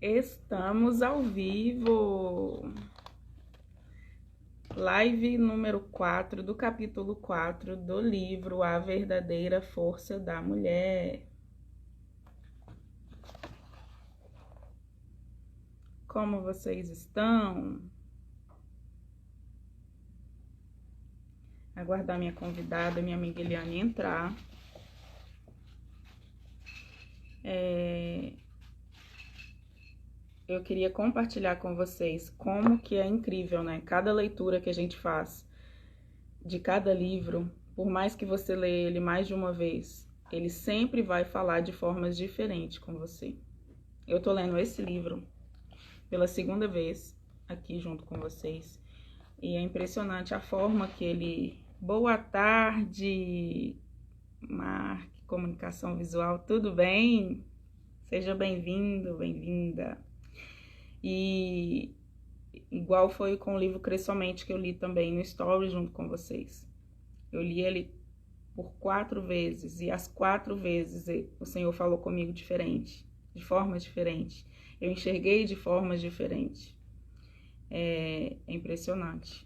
Estamos ao vivo. Live número 4 do capítulo 4 do livro A Verdadeira Força da Mulher. Como vocês estão? Aguardar minha convidada, minha amiga Eliane, entrar. Eu queria compartilhar com vocês como que é incrível, né? Cada leitura que a gente faz de cada livro, por mais que você leia ele mais de uma vez, ele sempre vai falar de formas diferentes com você. Eu tô lendo esse livro pela segunda vez aqui junto com vocês e é impressionante a forma que ele... Boa tarde, Mark, comunicação visual, tudo bem? Seja bem-vindo, bem-vinda. E igual foi com o livro Cresça Somente, que eu li também no Story junto com vocês. Eu li ele por 4 vezes e as 4 vezes o Senhor falou comigo diferente, de formas diferentes. Eu enxerguei de formas diferentes. É impressionante.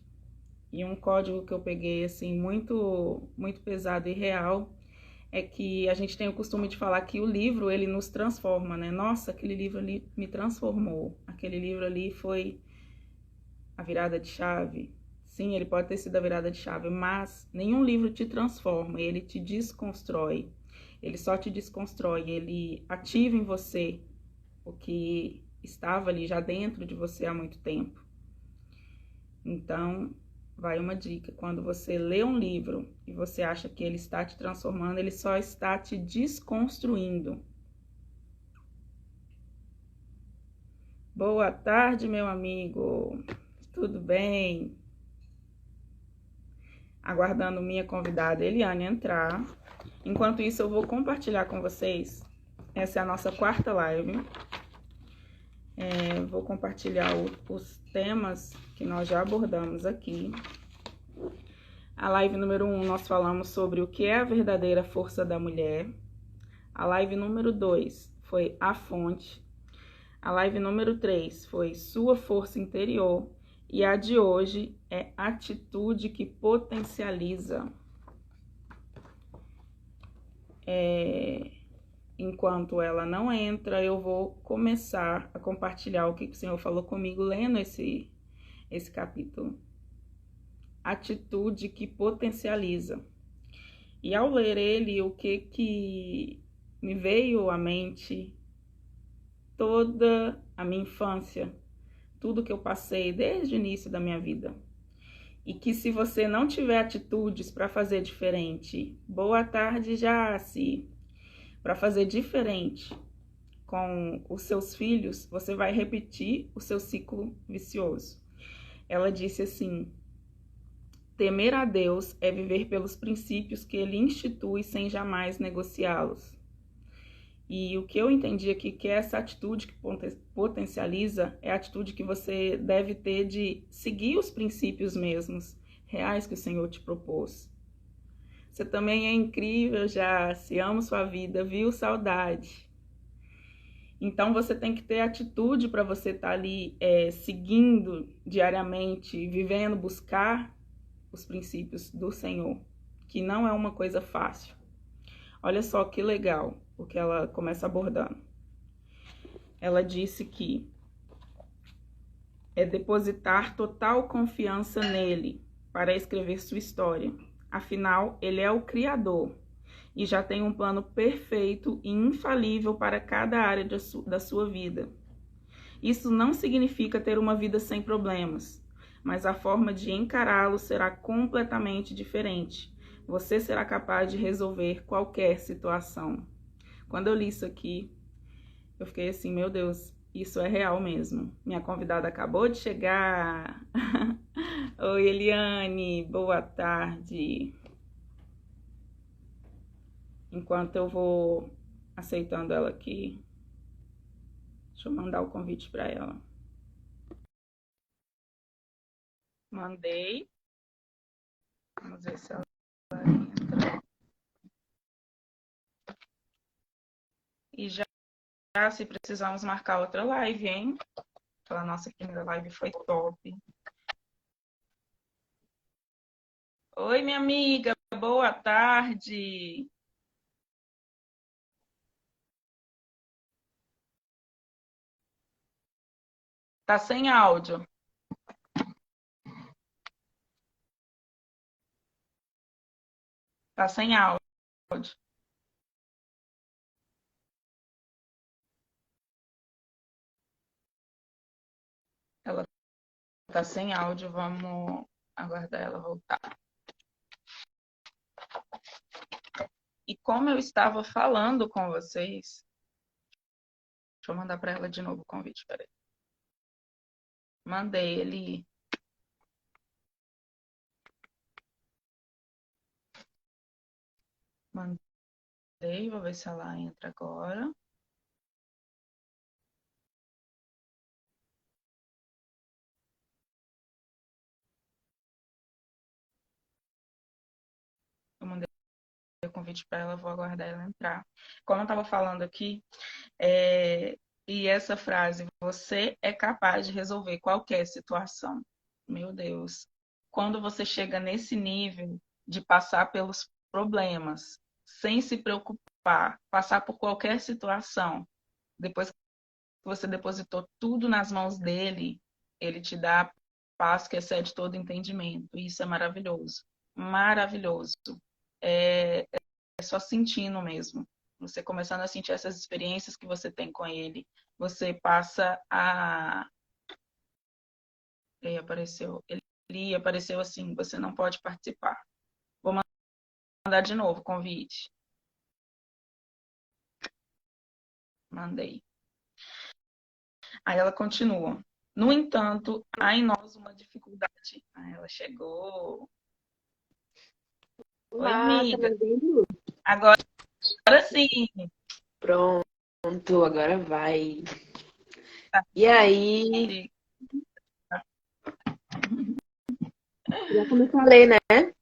E um código que eu peguei assim muito pesado e real é que a gente tem o costume de falar que o livro, ele nos transforma, né? Nossa, aquele livro ali me transformou. Aquele livro ali foi a virada de chave. Sim, ele pode ter sido a virada de chave, mas nenhum livro te transforma, ele te desconstrói. Ele só te desconstrói, ele ativa em você o que estava ali já dentro de você há muito tempo. Então, vai uma dica: quando você lê um livro e você acha que ele está te transformando, ele só está te desconstruindo. Boa tarde, meu amigo. Tudo bem? Aguardando minha convidada Eliane entrar. Enquanto isso, eu vou compartilhar com vocês. Essa é a nossa 4ª live. Vou compartilhar os temas que nós já abordamos aqui. A live número 1, nós falamos sobre o que é a verdadeira força da mulher. A live número 2 foi a fonte. A live número 3 foi sua força interior. E a de hoje é atitude que potencializa. Enquanto ela não entra, eu vou começar a compartilhar o que o Senhor falou comigo lendo esse capítulo. Atitude que potencializa. E ao ler ele, o que me veio à mente toda a minha infância, tudo que eu passei desde o início da minha vida. E que se você não tiver atitudes para fazer diferente, boa tarde, Jaci, para fazer diferente com os seus filhos, você vai repetir o seu ciclo vicioso. Ela disse assim: temer a Deus é viver pelos princípios que ele institui sem jamais negociá-los. E o que eu entendi aqui que essa atitude que potencializa é a atitude que você deve ter de seguir os princípios mesmos, reais que o Senhor te propôs. Você também é incrível, já se ama sua vida, viu? Saudade. Então você tem que ter atitude para você estar ali seguindo diariamente, vivendo, buscar os princípios do Senhor, que não é uma coisa fácil. Olha só que legal o que ela começa abordando. Ela disse que é depositar total confiança nele para escrever sua história. Afinal, ele é o Criador e já tem um plano perfeito e infalível para cada área da sua vida. Isso não significa ter uma vida sem problemas, mas a forma de encará-lo será completamente diferente. Você será capaz de resolver qualquer situação. Quando eu li isso aqui, eu fiquei assim, meu Deus, isso é real mesmo. Minha convidada acabou de chegar. Oi, Eliane, boa tarde. Enquanto eu vou aceitando ela aqui, deixa eu mandar o convite para ela. Mandei. Vamos ver se ela entra. E já se precisamos marcar outra live, hein? Aquela nossa primeira live foi top. Oi, minha amiga, boa tarde. Tá sem áudio. Tá sem áudio. Ela tá sem áudio, vamos aguardar ela voltar. E como eu estava falando com vocês, deixa eu mandar para ela de novo o convite, peraí. Mandei ele. Mandei, vou ver se ela entra agora. Eu mandei o convite para ela, vou aguardar ela entrar. Como eu estava falando aqui, e essa frase, você é capaz de resolver qualquer situação. Meu Deus. Quando você chega nesse nível de passar pelos problemas, sem se preocupar, passar por qualquer situação, depois que você depositou tudo nas mãos dele, ele te dá paz que excede todo entendimento. Isso é maravilhoso. Maravilhoso. É, é só sentindo mesmo. Você começando a sentir essas experiências que você tem com ele, você passa a. Ele apareceu assim, você não pode participar. Vou mandar de novo o convite. Mandei. Aí ela continua. No entanto, há em nós uma dificuldade. Aí ela chegou. Oi, Olá, tá me amiga. ouvindo? Agora sim. Pronto, agora vai. E aí, já começou a ler, né?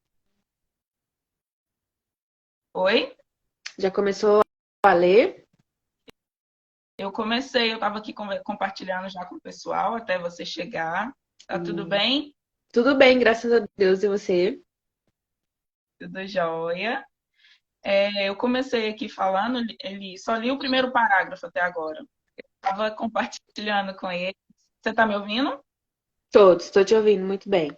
Oi? Já começou a ler? Eu comecei, eu estava aqui compartilhando já com o pessoal até você chegar. Tá tudo Hum. bem? Tudo bem, graças a Deus. E você? Tudo jóia. Eu comecei aqui falando, ele só li o primeiro parágrafo até agora. Estava compartilhando com ele. Você está me ouvindo? Todos, estou te ouvindo muito bem.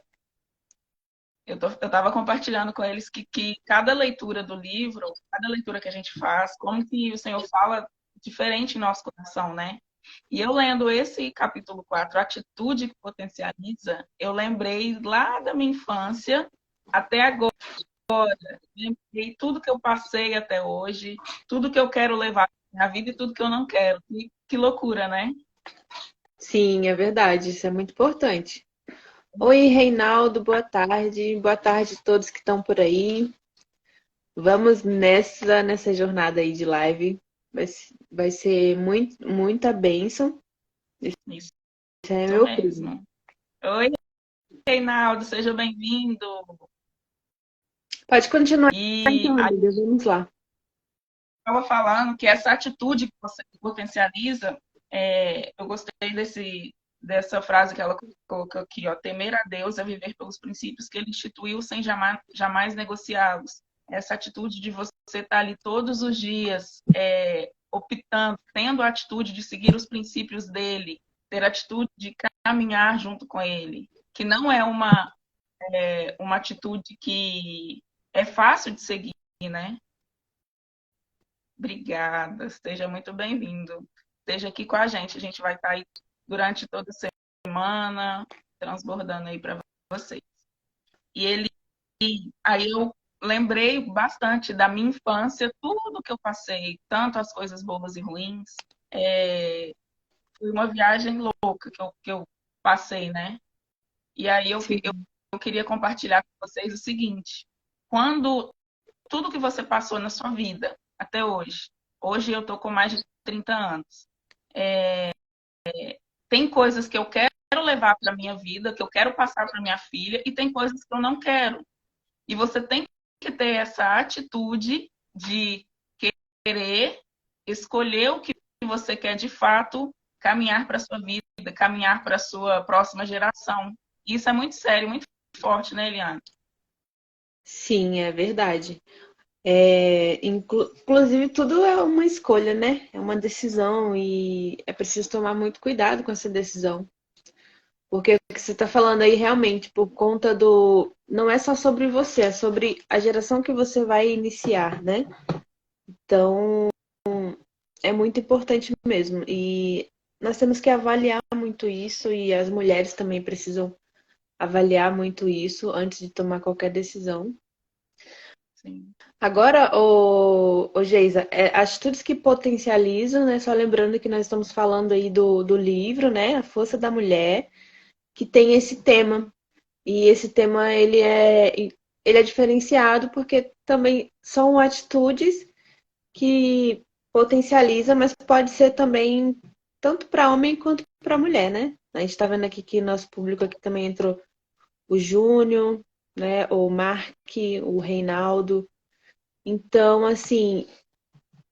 Eu estava compartilhando com eles que cada leitura do livro, cada leitura que a gente faz, como que o Senhor fala diferente em nosso coração, né? E eu lendo esse capítulo 4, Atitude que Potencializa, eu lembrei lá da minha infância até agora. Lembrei tudo que eu passei até hoje, tudo que eu quero levar na minha vida e tudo que eu não quero. Que loucura, né? Sim, é verdade, isso é muito importante. Oi, Reinaldo, boa tarde. Boa tarde a todos que estão por aí. Vamos nessa jornada aí de live. Vai ser muita bênção. Isso Esse é meu primo. mesmo. Oi, Reinaldo, seja bem-vindo. Pode continuar E então, a amiga. Vamos lá. estava falando que essa atitude que você potencializa, eu gostei dessa frase que ela colocou aqui, ó, temer a Deus é viver pelos princípios que ele instituiu sem jamais negociá-los. Essa atitude de você estar ali todos os dias, optando, tendo a atitude de seguir os princípios dele, ter a atitude de caminhar junto com ele, que não é uma atitude que é fácil de seguir, né? Obrigada, seja muito bem-vindo. Esteja aqui com a gente. A gente vai estar aí durante toda a semana, transbordando aí para vocês. Aí eu lembrei bastante da minha infância, tudo que eu passei, tanto as coisas boas e ruins. Foi uma viagem louca que eu passei, né? E aí Sim. eu queria compartilhar com vocês o seguinte: quando tudo que você passou na sua vida até hoje eu tô com mais de 30 anos. Tem coisas que eu quero levar para minha vida, que eu quero passar para minha filha, e tem coisas que eu não quero. E você tem que ter essa atitude de querer escolher o que você quer de fato caminhar para a sua vida, caminhar para a sua próxima geração. Isso é muito sério, muito forte, né, Eliane? Sim, é verdade. Inclusive, tudo é uma escolha, né? É uma decisão e é preciso tomar muito cuidado com essa decisão. Porque o que você está falando aí realmente, por conta do. Não é só sobre você, é sobre a geração que você vai iniciar, né? Então, é muito importante mesmo. E nós temos que avaliar muito isso, e as mulheres também precisam avaliar muito isso antes de tomar qualquer decisão. Sim. Agora, ô Geisa, atitudes que potencializam, né? Só lembrando que nós estamos falando aí do livro, né? A Força da Mulher, que tem esse tema. E esse tema, ele é diferenciado porque também são atitudes que potencializam, mas pode ser também tanto para homem quanto para mulher, né? A gente está vendo aqui que nosso público aqui também entrou o Júnior, né? O Mark, o Reinaldo. Então, assim,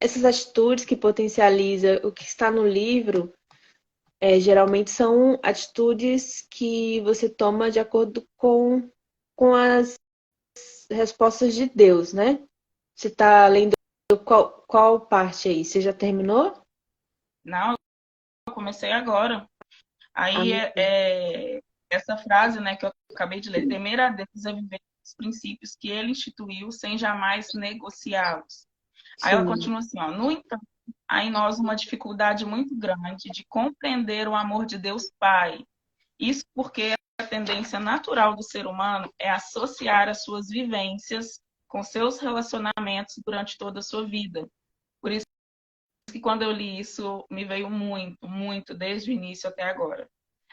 essas atitudes que potencializa o que está no livro, geralmente são atitudes que você toma de acordo com as respostas de Deus, né? Você está lendo qual parte aí? Você já terminou? Não, eu comecei agora. Ah, Aí essa frase, né, que eu acabei de ler, temer a Deus é viver os princípios que ele instituiu sem jamais negociá-los. Aí ela sim. continua assim, ó, no entanto, há em nós uma dificuldade muito grande de compreender o amor de Deus Pai. Isso porque a tendência natural do ser humano é associar as suas vivências com seus relacionamentos durante toda a sua vida. Por isso que quando eu li isso, me veio muito, muito, desde o início até agora.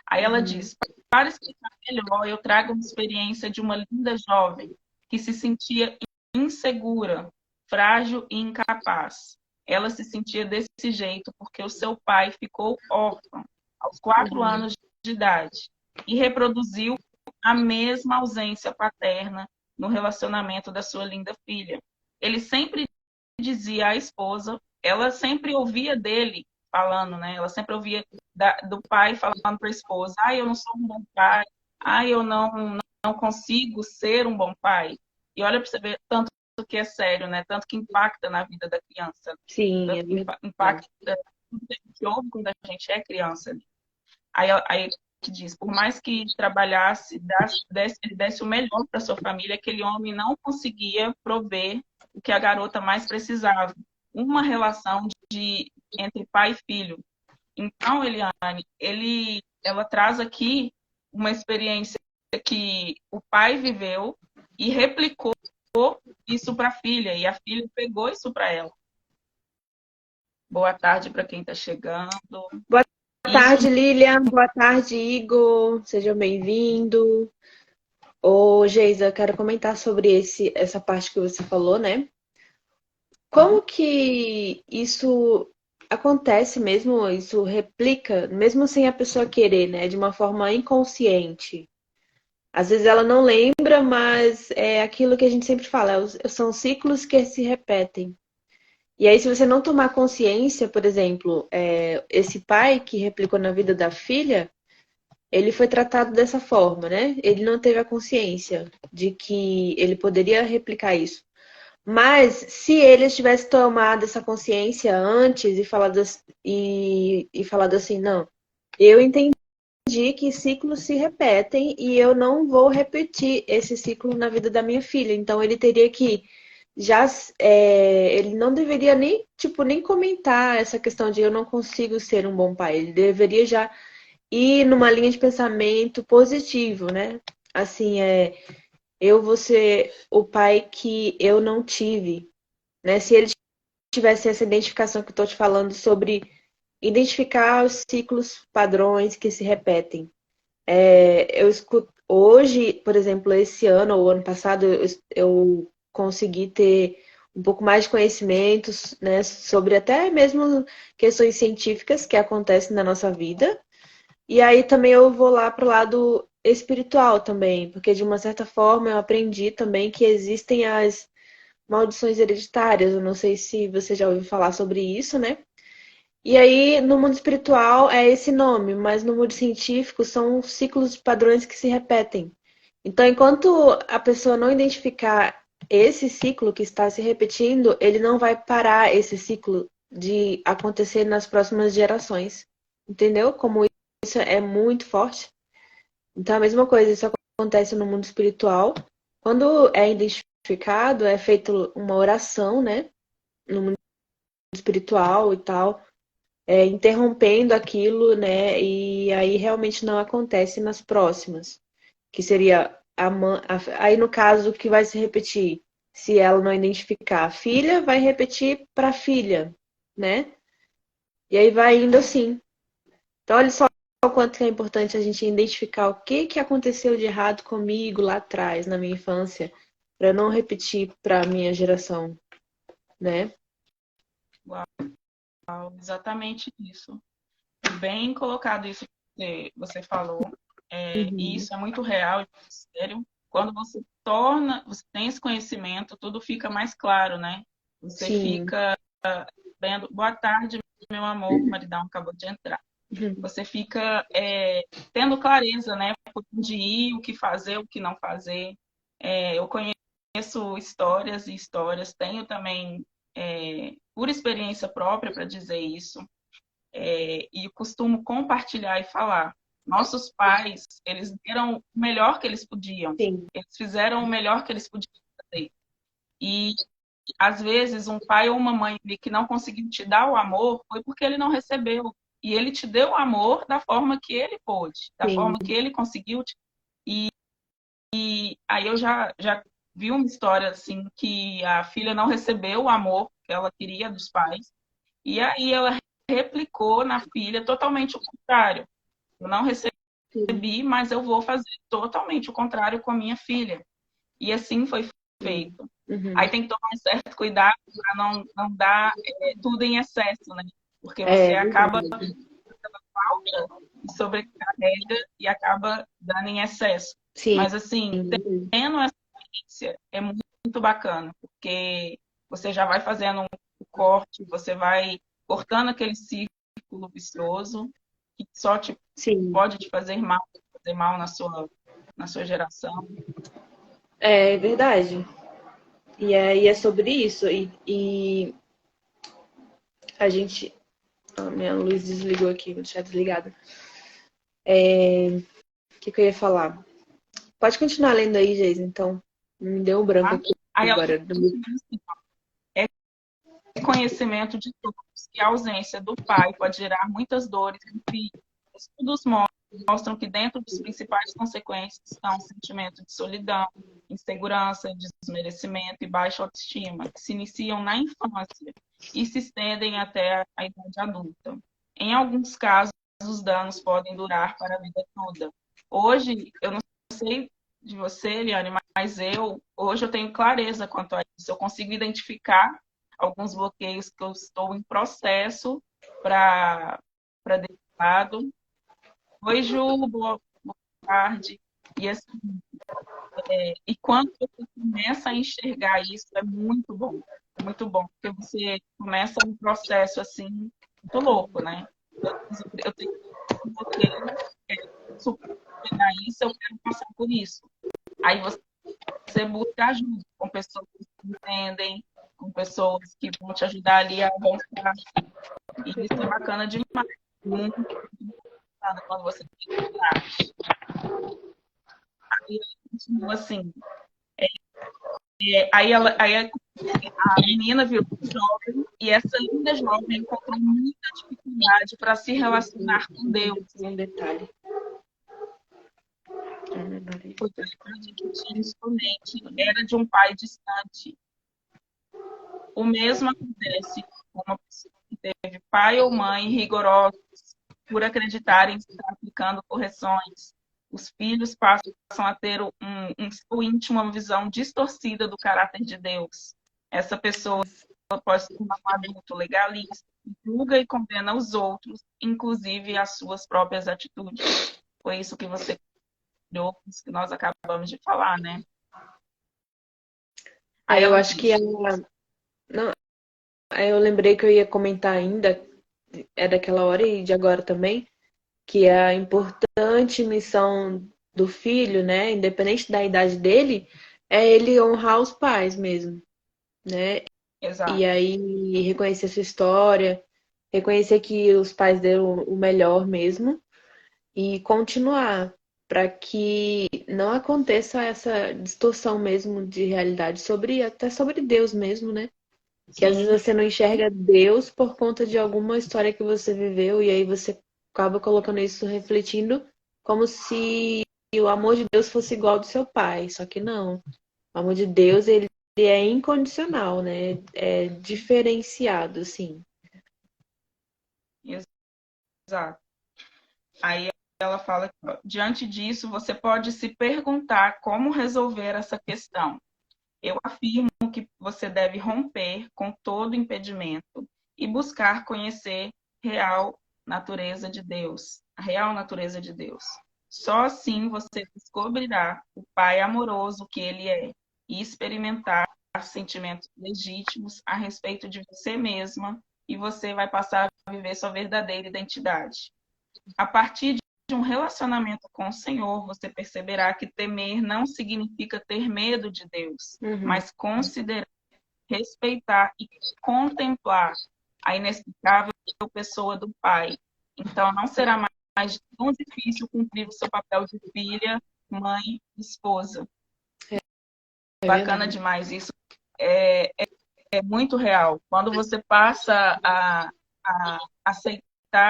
Aí ela Uhum. diz: para explicar melhor, eu trago uma experiência de uma linda jovem que se sentia insegura, frágil e incapaz. Ela se sentia desse jeito porque o seu pai ficou órfão aos 4 anos de idade e reproduziu a mesma ausência paterna no relacionamento da sua linda filha. Ele sempre dizia à esposa, ela sempre ouvia dele falando, né? Ela sempre ouvia do pai falando para a esposa: ah, eu não sou um bom pai, ah, eu não consigo ser um bom pai. E olha para você ver tanto que é sério, né? Tanto que impacta na vida da criança, Sim, é impacta verdade. tudo que a gente ouve quando a gente é criança. Aí que diz, por mais que trabalhasse, ele desse o melhor para sua família, aquele homem não conseguia prover o que a garota mais precisava, uma relação entre pai e filho. Então, Eliane, ela traz aqui uma experiência que o pai viveu e replicou isso para a filha, e a filha pegou isso para ela. Boa tarde para quem está chegando. Boa Isso, tarde, Lilian. Boa tarde, Igor. Seja bem-vindo. Ô, Geisa, eu quero comentar sobre essa parte que você falou, né? Como que isso acontece mesmo, isso replica, mesmo sem a pessoa querer, né? De uma forma inconsciente. Às vezes ela não lembra, mas é aquilo que a gente sempre fala, são ciclos que se repetem. E aí, se você não tomar consciência, por exemplo, esse pai que replicou na vida da filha, ele foi tratado dessa forma, né? Ele não teve a consciência de que ele poderia replicar isso. Mas se ele tivesse tomado essa consciência antes e falado assim, não, eu entendi que ciclos se repetem e eu não vou repetir esse ciclo na vida da minha filha. Então ele teria que já ele não deveria nem tipo nem comentar essa questão de eu não consigo ser um bom pai. Ele deveria já ir numa linha de pensamento positivo, né? Assim, eu vou ser o pai que eu não tive, né? Se ele tivesse essa identificação que eu estou te falando sobre identificar os ciclos padrões que se repetem. Eu escuto hoje, por exemplo, esse ano ou ano passado, eu consegui ter um pouco mais de conhecimentos, né, sobre até mesmo questões científicas que acontecem na nossa vida. E aí também eu vou lá para o lado espiritual também, porque de uma certa forma eu aprendi também que existem as maldições hereditárias. Eu não sei se você já ouviu falar sobre isso, né? E aí, no mundo espiritual é esse nome, mas no mundo científico são ciclos de padrões que se repetem. Então, enquanto a pessoa não identificar esse ciclo que está se repetindo, ele não vai parar esse ciclo de acontecer nas próximas gerações. Entendeu? Como isso é muito forte. Então, a mesma coisa, isso acontece no mundo espiritual. Quando é identificado, é feita uma oração, né? No mundo espiritual e tal, interrompendo aquilo, né? E aí realmente não acontece nas próximas, que seria aí no caso o que vai se repetir, se ela não identificar a filha, vai repetir para a filha, né? E aí vai indo assim. Então olha só o quanto que é importante a gente identificar o que que aconteceu de errado comigo lá atrás, na minha infância, para não repetir para a minha geração, né? Uau, exatamente isso. Bem colocado isso que você falou. E Uhum. isso é muito real e muito sério. Quando você tem esse conhecimento, tudo fica mais claro, né? Você Sim. fica vendo, boa tarde, meu amor, o maridão acabou de entrar. Uhum. Você fica tendo clareza, né? Por onde ir, o que fazer, o que não fazer. Eu conheço histórias e histórias, tenho também, por experiência própria, para dizer isso, e costumo compartilhar e falar. Nossos pais, eles deram o melhor que eles podiam, Sim. eles fizeram o melhor que eles podiam fazer. E às vezes um pai ou uma mãe que não conseguiu te dar o amor foi porque ele não recebeu. E ele te deu o amor da forma que ele pôde, da Sim. forma que ele conseguiu. E aí eu já vi uma história assim que a filha não recebeu o amor que ela queria dos pais. E aí ela replicou na filha totalmente o contrário. Eu não Sim. recebi, mas eu vou fazer totalmente o contrário com a minha filha. E assim foi feito. Uhum. Aí tem que tomar um certo cuidado para não dar tudo em excesso, né? Porque você É acaba verdade. e sobrecarrega e acaba dando em excesso. Sim. Mas assim, tendo essa experiência é muito bacana, porque você já vai fazendo um corte, você vai cortando aquele círculo vicioso que só Sim. pode te fazer mal na sua geração. É verdade. E é sobre isso. E a gente. A minha luz desligou aqui, vou deixar desligada. O que, que eu ia falar? Pode continuar lendo aí, Geis, então. Me deu um branco Tá? aqui Aí ela agora. é conhecimento de todos que a ausência do pai pode gerar muitas dores no filho. Estudos mostram que dentro das principais consequências estão o sentimento de solidão, insegurança, desmerecimento e baixa autoestima, que se iniciam na infância e se estendem até a idade adulta. Em alguns casos, os danos podem durar para a vida toda. Hoje, eu não sei de você, Eliane, mas hoje eu tenho clareza quanto a isso. Eu consigo identificar alguns bloqueios que eu estou em processo para deixar de lado. Oi, Ju, boa tarde. E, assim, e quando você começa a enxergar isso, é muito bom, porque você começa um processo assim, muito louco, né? Eu tenho um bloqueio, superar isso, eu quero passar por isso. Aí você busca ajuda com pessoas que entendem, com pessoas que vão te ajudar ali a avançar. E isso é bacana demais. Muito bacana quando você tem coragem. Aí continua assim. Aí a menina virou jovem e essa linda jovem encontrou muita dificuldade para se relacionar com Deus. Um detalhe. Porque a idade que tinha somente era de um pai distante. O mesmo acontece com uma pessoa que teve pai ou mãe rigorosos por acreditarem estar aplicando correções. Os filhos passam a ter em seu íntimo uma visão distorcida do caráter de Deus. Essa pessoa pode ser um adulto legalista, que julga e condena os outros, inclusive as suas próprias atitudes. Foi isso que você criou, isso que nós acabamos de falar, né? Aí Eu ela acho que diz, não, eu lembrei que eu ia comentar ainda é daquela hora e de agora também, que é a importante missão do filho, né, independente da idade dele, é ele honrar os pais mesmo, né? E Exato. aí reconhecer sua história, reconhecer que os pais deram o melhor mesmo e continuar para que não aconteça essa distorção mesmo de realidade sobre até sobre Deus mesmo, né? Que às vezes Sim, você não enxerga Deus por conta de alguma história que você viveu e aí você acaba colocando isso refletindo como se o amor de Deus fosse igual ao do seu pai, só que não. O amor de Deus, ele é incondicional, né? É diferenciado, assim. exato. Aí ela fala que, ó, diante disso, você pode se perguntar como resolver essa questão. Eu afirmo que você deve romper com todo impedimento e buscar conhecer real natureza de Deus, a real natureza de Deus. Só assim você descobrirá o Pai amoroso que Ele é e experimentar sentimentos legítimos a respeito de você mesma e você vai passar a viver sua verdadeira identidade. A partir de um relacionamento com o Senhor, você perceberá que temer não significa ter medo de Deus, Uhum. mas considerar, respeitar e contemplar a inexplicável pessoa do Pai. Então, não será mais tão difícil cumprir o seu papel de filha, mãe, esposa. É Bacana verdade. demais. Isso é, é muito real. Quando você passa a aceitar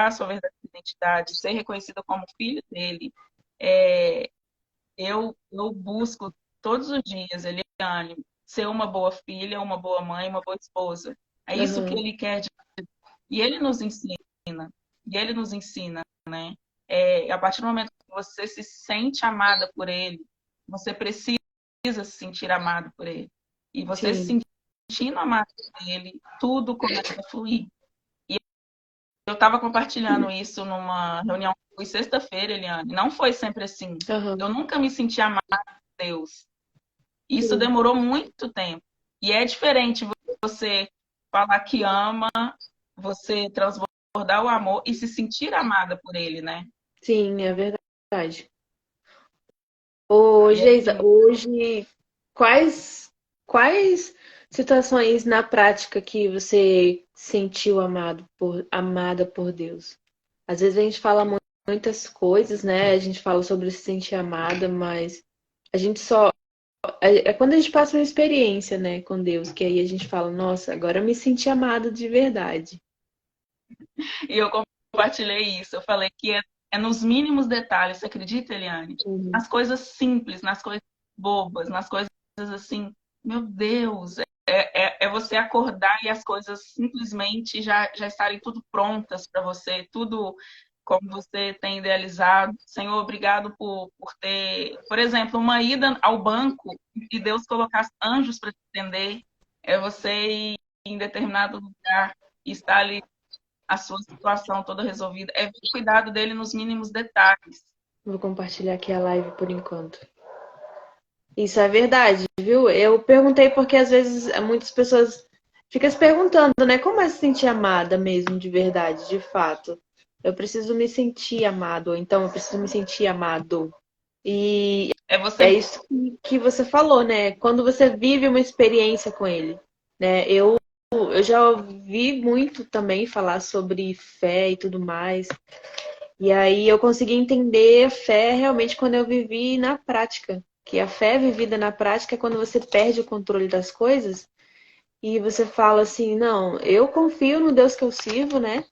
a sua verdadeira identidade, ser reconhecida como filho dele, é, eu busco todos os dias, Eliane, ser uma boa filha, uma boa mãe, uma boa esposa. É isso que Uhum. ele quer. E ele nos ensina. E ele nos ensina, né? É, a partir do momento que você se sente amada por ele, você precisa se sentir amado por ele. E você se Sim. sentindo amado por ele, tudo começa a fluir. E eu estava compartilhando isso numa reunião que foi sexta-feira, Eliane. Não foi sempre assim. Uhum. Eu nunca me senti amada por Deus. Isso Sim. demorou muito tempo. E é diferente você falar que ama, você transbordar o amor e se sentir amada por ele, né? Sim, é verdade. Ô, E é Geisa, lindo. hoje, quais situações na prática que você sentiu amada por Deus? Às vezes a gente fala muitas coisas, né? A gente fala sobre se sentir amada, mas a gente só. É quando a gente passa uma experiência, né, com Deus, que aí a gente fala, nossa, agora eu me senti amada de verdade. E eu compartilhei isso. Eu falei que é nos mínimos detalhes, você acredita, Eliane? Uhum. Nas coisas simples, nas coisas bobas, nas coisas assim, meu Deus, é você acordar e as coisas simplesmente já estarem tudo prontas para você, tudo como você tem idealizado. Senhor, obrigado por ter, por exemplo, uma ida ao banco e Deus colocar anjos para te atender. É você ir em determinado lugar e estar ali a sua situação toda resolvida. É ver o cuidado dele nos mínimos detalhes. Vou compartilhar aqui a live por enquanto. Isso é verdade, viu? Eu perguntei porque às vezes muitas pessoas ficam se perguntando, né? Como é se sentir amada mesmo, de verdade, de fato? Eu preciso me sentir amado, ou então eu preciso me sentir amado. E É é você. isso que você falou, né? Quando você vive uma experiência com ele, né? Eu já ouvi muito também falar sobre fé e tudo mais. E aí eu consegui entender a fé realmente quando eu vivi na prática. Que a fé vivida na prática é quando você perde o controle das coisas e você fala assim, não, eu confio no Deus que eu sirvo, né?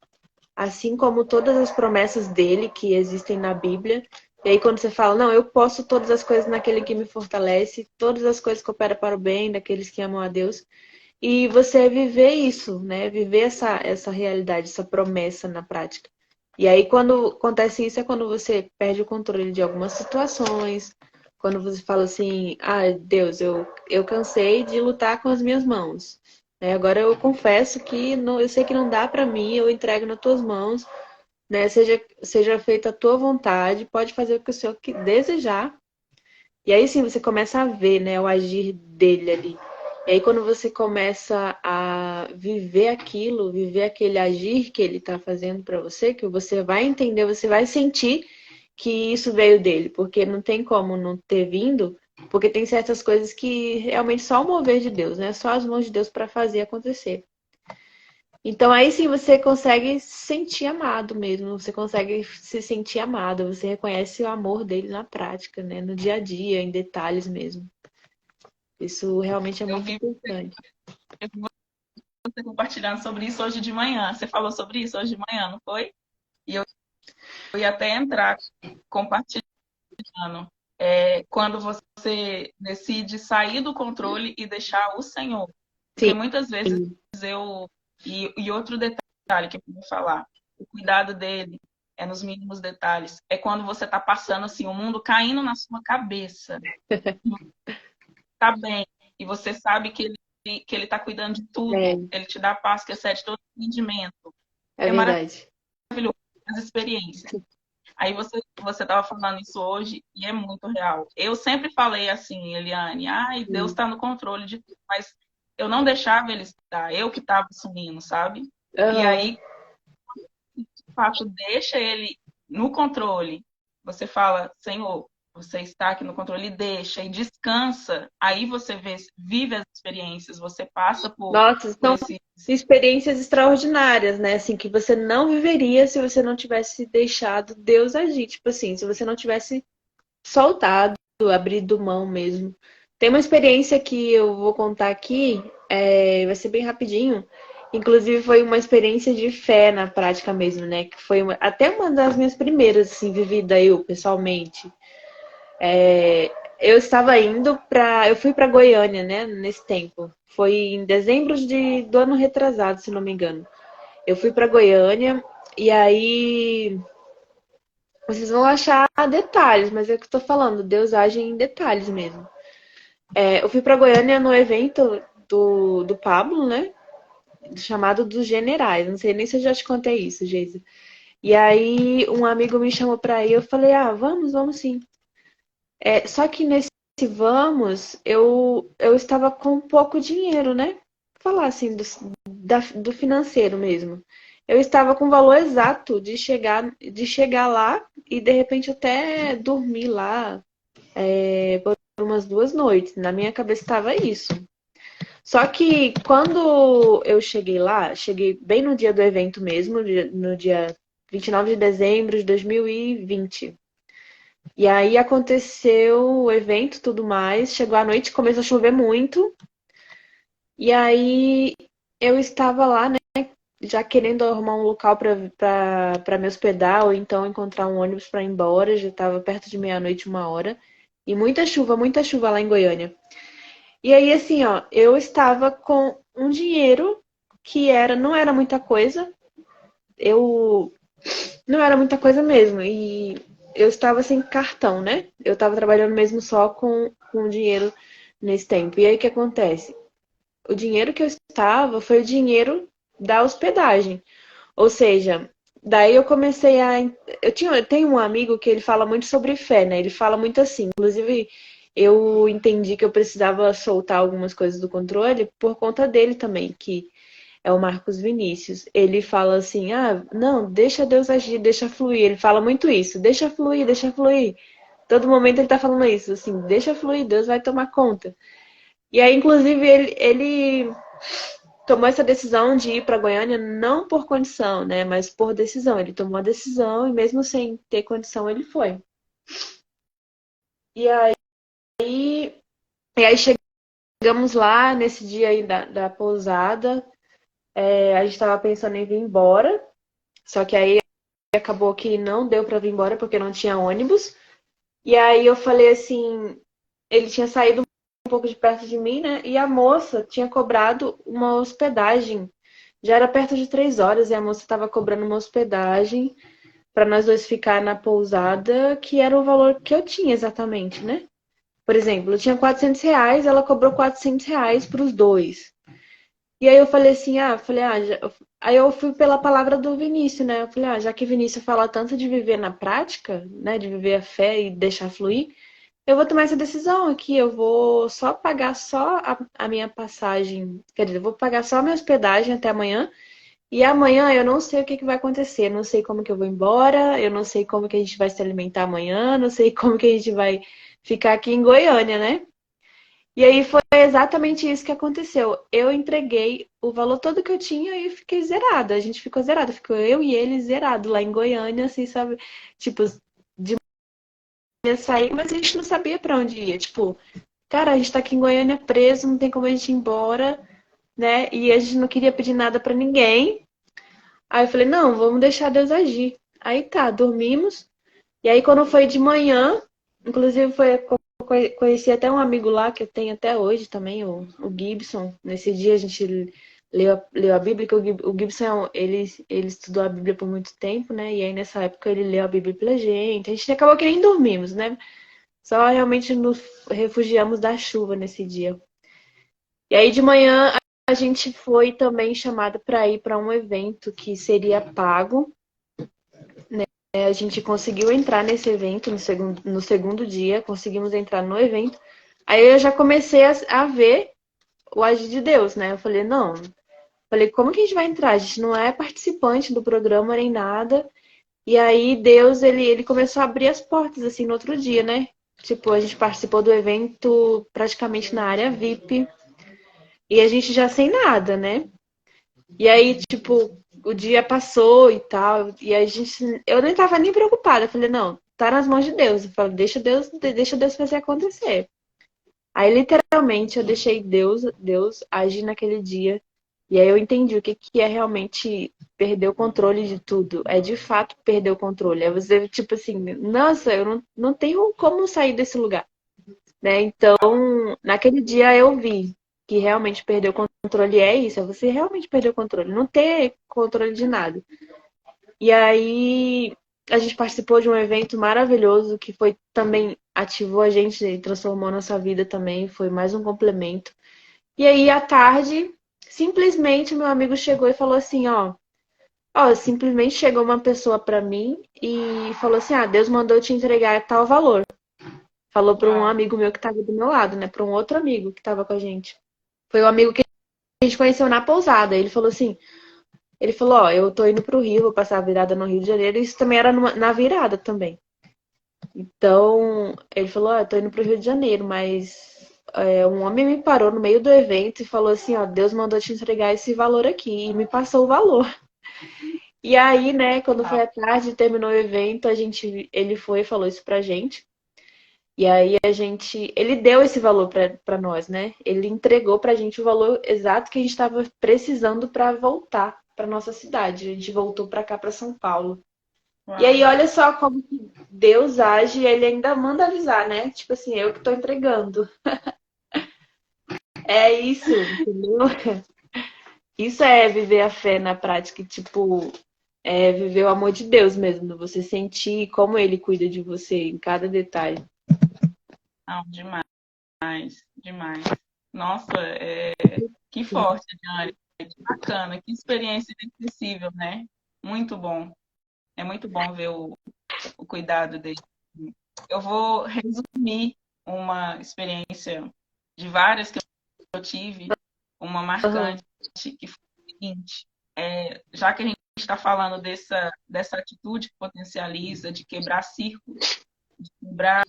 Assim como todas as promessas dele que existem na Bíblia. E aí quando você fala, não, eu posso todas as coisas naquele que me fortalece, todas as coisas cooperam para o bem daqueles que amam a Deus. E você viver isso, né? Viver essa realidade, essa promessa na prática. E aí, quando acontece isso, é quando você perde o controle de algumas situações, quando você fala assim, ah, Deus, eu cansei de lutar com as minhas mãos. Né? Agora eu confesso que não, eu sei que não dá para mim, eu entrego nas tuas mãos, né? Seja feita a tua vontade, pode fazer o que o Senhor desejar. E aí sim você começa a ver, né, o agir dele ali. E aí, quando você começa a viver aquilo, viver aquele agir que ele está fazendo para você, que você vai entender, você vai sentir que isso veio dele, porque não tem como não ter vindo, porque tem certas coisas que realmente só o mover de Deus, né? Só as mãos de Deus para fazer acontecer. Então aí sim você consegue se sentir amado mesmo, você consegue se sentir amado, você reconhece o amor dele na prática, né? No dia a dia, em detalhes mesmo. Isso realmente é Eu muito vi importante. você compartilhando sobre isso hoje de manhã. Você falou sobre isso hoje de manhã, não foi? E eu ia até entrar compartilhando. Quando você decide sair do controle e deixar o Senhor. Porque muitas vezes Sim, eu. E outro detalhe que eu vou falar: o cuidado dele é nos mínimos detalhes. É quando você está passando assim, o mundo caindo na sua cabeça. Tá bem. E você sabe que ele está cuidando de tudo. é, Ele te dá a paz que excede todo entendimento. é É verdade. maravilhoso as experiências. Aí você estava falando isso hoje e é muito real. Eu sempre falei assim, Eliane, ai, Deus Sim. está no controle de tudo, mas eu não deixava ele estar, eu que estava assumindo, sabe? E Aham. aí, de fato, deixa ele no controle. Você fala, Senhor, você está aqui no controle, e deixa e descansa. Aí você vive as experiências, você passa Nossa, por são esse. experiências extraordinárias, né? Assim, que você não viveria se você não tivesse deixado Deus agir. Tipo assim, se você não tivesse soltado, abrido mão mesmo. Tem uma experiência que eu vou contar aqui, vai ser bem rapidinho. Inclusive foi uma experiência de fé na prática mesmo, né? Que foi até uma das minhas primeiras, assim, vivida eu pessoalmente. Eu estava indo para, eu fui para Goiânia, né? Nesse tempo. Foi em dezembro do ano retrasado, se não me engano. Eu fui para Goiânia e aí vocês vão achar detalhes, mas é o que eu tô falando, Deus age em detalhes mesmo. Eu fui para Goiânia no evento do Pablo, né? Chamado dos Generais. Não sei nem se eu já te contei isso, Geisa. E aí um amigo me chamou para ir, eu falei, ah, vamos sim. Só que nesse vamos, eu estava com pouco dinheiro, né? Falar assim, do financeiro mesmo. Eu estava com o valor exato de chegar lá e de repente até dormir lá por umas 2 noites. Na minha cabeça estava isso. Só que quando eu cheguei lá, cheguei bem no dia do evento mesmo, no dia 29 de dezembro de 2020. E aí aconteceu o evento e tudo mais. Chegou a noite, começou a chover muito. E aí eu estava lá, né, já querendo arrumar um local para me hospedar ou então encontrar um ônibus para ir embora. Já estava perto de meia-noite, 1 hora. E muita chuva lá em Goiânia. E aí, assim, ó, eu estava com um dinheiro que não era muita coisa. Eu não era muita coisa mesmo. E eu estava sem cartão, né? Eu estava trabalhando mesmo só com dinheiro nesse tempo. E aí o que acontece? O dinheiro que eu estava foi o dinheiro da hospedagem. Ou seja, daí eu comecei a. Eu tenho um amigo que ele fala muito sobre fé, né? Ele fala muito assim. Inclusive, eu entendi que eu precisava soltar algumas coisas do controle por conta dele também, que é o Marcos Vinícius. Ele fala assim: ah, não, deixa Deus agir, deixa fluir. Ele fala muito isso: deixa fluir, deixa fluir. Todo momento ele tá falando isso, assim: deixa fluir, Deus vai tomar conta. E aí, inclusive, ele tomou essa decisão de ir para Goiânia não por condição, né, mas por decisão. Ele tomou a decisão e mesmo sem ter condição, ele foi. E aí, e aí chegamos lá nesse dia aí da pousada. A gente estava pensando em vir embora, só que aí acabou que não deu para vir embora porque não tinha ônibus. E aí eu falei assim, ele tinha saído um pouco de perto de mim, né? E a moça tinha cobrado uma hospedagem. Já era perto de 3 horas e a moça estava cobrando uma hospedagem para nós dois ficar na pousada, que era o valor que eu tinha exatamente, né? Por exemplo, eu tinha R$ 400, ela cobrou R$ 400 para os dois. E aí eu falei assim, aí eu fui pela palavra do Vinícius, né? Eu falei, já que Vinícius fala tanto de viver na prática, né? De viver a fé e deixar fluir, eu vou tomar essa decisão aqui, eu vou só pagar só a minha passagem, quer dizer, eu vou pagar só a minha hospedagem até amanhã. E amanhã eu não sei o que que vai acontecer, eu não sei como que eu vou embora, eu não sei como que a gente vai se alimentar amanhã, não sei como que a gente vai ficar aqui em Goiânia, né? E aí foi exatamente isso que aconteceu. Eu entreguei o valor todo que eu tinha e fiquei zerada. A gente ficou zerado, ficou eu e ele zerado lá em Goiânia, assim, sabe? Tipo, de manhã sair, mas a gente não sabia pra onde ia. Tipo, cara, a gente tá aqui em Goiânia preso, não tem como a gente ir embora, né? E a gente não queria pedir nada pra ninguém. Aí eu falei, não, vamos deixar Deus agir. Aí tá, dormimos. E aí quando foi de manhã, inclusive conheci até um amigo lá que eu tenho até hoje também, o Gibson. Nesse dia a gente leu a Bíblia, que o Gibson ele estudou a Bíblia por muito tempo, né? E aí nessa época ele leu a Bíblia pra gente. A gente acabou que nem dormimos, né? Só realmente nos refugiamos da chuva nesse dia. E aí de manhã a gente foi também chamada para ir para um evento que seria pago. A gente conseguiu entrar nesse evento no segundo dia, conseguimos entrar no evento. Aí eu já comecei a ver o agir de Deus, né? Eu falei, não. Falei, como que a gente vai entrar? A gente não é participante do programa nem nada. E aí Deus, ele começou a abrir as portas, assim, no outro dia, né? Tipo, a gente participou do evento praticamente na área VIP. E a gente já sem nada, né? E aí, tipo, o dia passou e tal, e a gente, eu nem tava nem preocupada. Eu falei, não, tá nas mãos de Deus. Eu falei, deixa Deus fazer acontecer. Aí, literalmente, eu deixei Deus agir naquele dia. E aí eu entendi o que que é realmente perder o controle de tudo. É de fato perder o controle. É você, tipo assim, nossa, eu não tenho como sair desse lugar, né? Então, naquele dia eu vi que realmente perder o controle é isso, é você realmente perder o controle, não ter controle de nada. E aí a gente participou de um evento maravilhoso que foi também ativou a gente e transformou a nossa vida também, foi mais um complemento. E aí à tarde, simplesmente meu amigo chegou e falou assim, ó, simplesmente chegou uma pessoa para mim e falou assim: "Ah, Deus mandou eu te entregar tal valor". Falou para um Uau. amigo meu que estava do meu lado, né? Para um outro amigo que estava com a gente. Foi o amigo que a gente conheceu na pousada. Ele falou assim, ele falou, ó, eu tô indo pro Rio, vou passar a virada no Rio de Janeiro. Isso também era na virada também. Então, ele falou, ó, eu tô indo pro Rio de Janeiro, mas um homem me parou no meio do evento e falou assim, ó, Deus mandou te entregar esse valor aqui e me passou o valor. E aí, né, quando foi Uau. à tarde, terminou o evento, ele foi e falou isso pra gente. E aí ele deu esse valor para nós, né? Ele entregou pra gente o valor exato que a gente estava precisando para voltar para nossa cidade. A gente voltou para cá, para São Paulo. E aí Uau. olha só como que Deus age e ele ainda manda avisar, né? Tipo assim, eu que tô entregando. É isso, entendeu? Isso é viver a fé na prática, tipo, é viver o amor de Deus mesmo, você sentir como ele cuida de você em cada detalhe. Não, demais, demais. Nossa, que forte, Jane. Que bacana, que experiência inesquecível, né? Muito bom. É muito bom ver o cuidado dele. Eu vou resumir uma experiência de várias que eu tive, uma Aham, marcante, que foi o seguinte: já que a gente está falando dessa atitude que potencializa, de quebrar círculos, de quebrar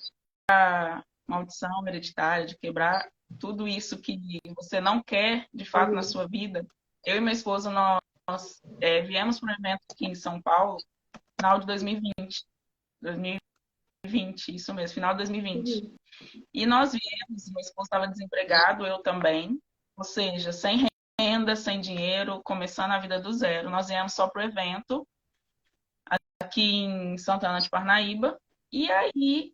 maldição hereditária, de quebrar tudo isso que você não quer de fato na uhum, sua vida, eu e minha esposa, nós viemos para um evento aqui em São Paulo, final de 2020. 2020, isso mesmo, final de 2020. uhum, E nós viemos, meu esposo estava desempregado, eu também, ou seja, sem renda, sem dinheiro, começando a vida do zero. Nós viemos só para o evento, aqui em Santana de Parnaíba, e aí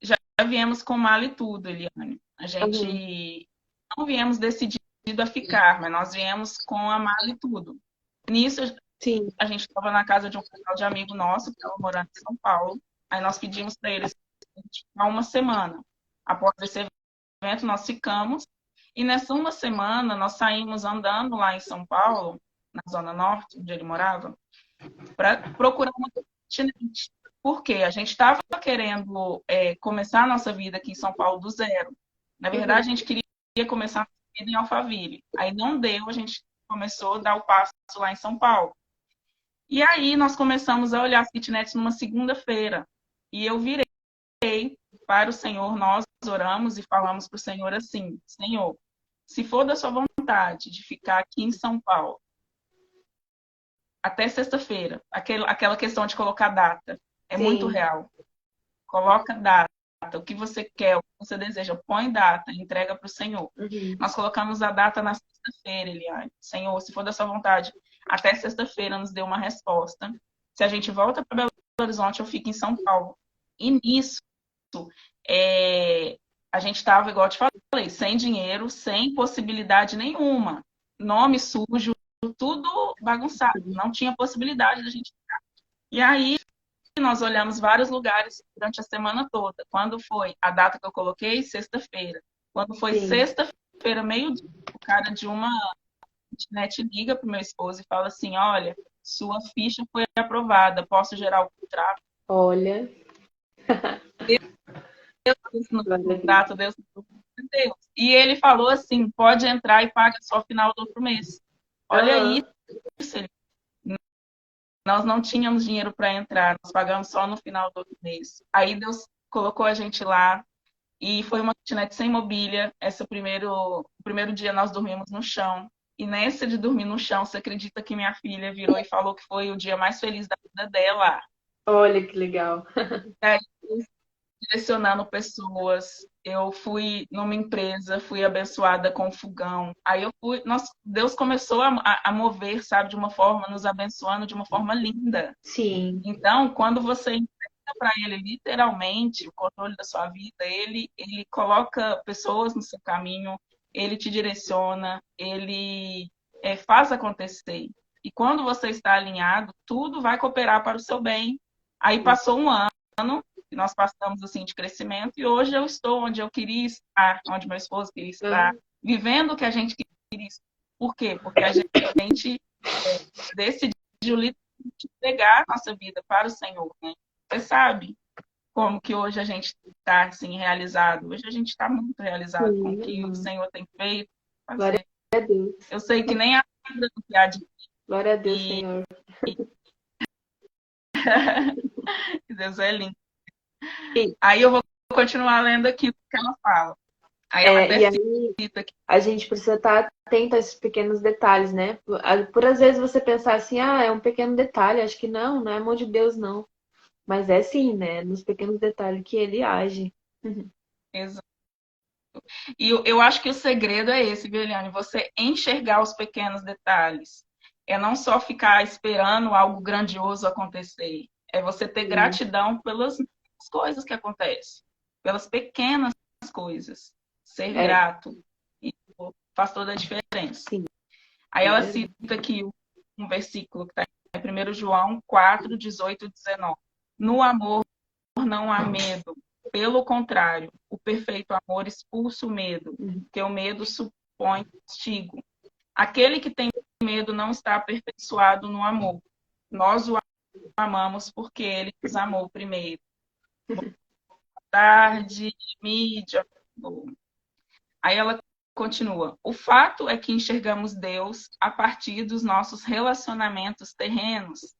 já viemos com mala e tudo, Eliane. A uhum. gente não viemos decidido a ficar, mas nós viemos com a mala e tudo. Nisso, Sim. a gente estava na casa de um casal de amigo nosso, que estava morando em São Paulo. Aí nós pedimos para eles ficar uma semana. Após esse evento, nós ficamos. E nessa uma semana, nós saímos andando lá em São Paulo, na Zona Norte, onde ele morava, para procurar uma kitnet. Por quê? A gente estava querendo começar a nossa vida aqui em São Paulo do zero. Na verdade, a gente queria começar a nossa vida em Alphaville. Aí não deu, a gente começou a dar o passo lá em São Paulo. E aí nós começamos a olhar as kitnets numa segunda-feira. E eu virei para o Senhor, nós oramos e falamos para o Senhor assim: Senhor, se for da sua vontade de ficar aqui em São Paulo até sexta-feira, aquela questão de colocar data, é muito Sim. real. Coloca data, o que você quer, o que você deseja, põe data, entrega para o Senhor. Nós colocamos a data na sexta-feira, Eliane. Senhor, se for da sua vontade, até sexta-feira nos deu uma resposta. Se a gente volta para Belo Horizonte, eu fico em São Paulo. E nisso, a gente estava, igual eu te falei, sem dinheiro, sem possibilidade nenhuma. Nome sujo, tudo bagunçado. Não tinha possibilidade da gente ficar. E aí, nós olhamos vários lugares durante a semana toda. Quando foi a data que eu coloquei? Sexta-feira. Quando foi sexta-feira, meio-dia, o cara de uma internet liga para o meu esposo e fala assim: olha, sua ficha foi aprovada, posso gerar o contrato? Olha. Deus no contrato, Deus. E ele falou assim: pode entrar e paga só o final do outro mês. Olha isso. Nós não tínhamos dinheiro para entrar, nós pagamos só no final do outro mês. Aí Deus colocou a gente lá e foi uma kitnet sem mobília. O primeiro dia nós dormimos no chão. E nesse de dormir no chão, você acredita que minha filha virou e falou que foi o dia mais feliz da vida dela? Olha que legal. Direcionando pessoas. Eu fui numa empresa, fui abençoada com fogão. Aí Deus começou a mover, sabe, de uma forma, nos abençoando de uma forma linda. Sim. Então, quando você entrega para Ele literalmente o controle da sua vida, ele coloca pessoas no seu caminho, Ele te direciona, Ele faz acontecer. E quando você está alinhado, tudo vai cooperar para o seu bem. Aí passou um ano, e nós passamos assim de crescimento, e hoje eu estou onde eu queria estar, onde meu esposo queria estar, vivendo o que a gente queria estar. Por quê? Porque a gente decidiu entregar a nossa vida para o Senhor, né? Você sabe como que hoje a gente está assim, realizado? Hoje a gente está muito realizado com o que o Senhor tem feito. Glória a Deus. Eu sei que nem a vida do que há de... Glória a Deus, Senhor. Deus é lindo. Aí eu vou continuar lendo aqui o que ela fala. Aí ela até cita aqui. A gente precisa estar atento a esses pequenos detalhes, né? Por às vezes você pensar assim, é um pequeno detalhe, acho que não é mão de Deus, não. Mas é sim, né? Nos pequenos detalhes que ele age. Exato. E eu acho que o segredo é esse, Eliane, você enxergar os pequenos detalhes. É não só ficar esperando algo grandioso acontecer. É você ter gratidão pelas coisas que acontecem, pelas pequenas coisas. Ser grato. Isso faz toda a diferença. Sim. Aí ela cita aqui um versículo que está em 1 João 4, 18 e 19. No amor não há medo. Pelo contrário, o perfeito amor expulsa o medo, porque o medo supõe castigo. Aquele que tem medo não está aperfeiçoado no amor. Nós o amamos porque ele nos amou primeiro. Boa tarde, mídia. Aí ela continua. O fato é que enxergamos Deus a partir dos nossos relacionamentos terrenos,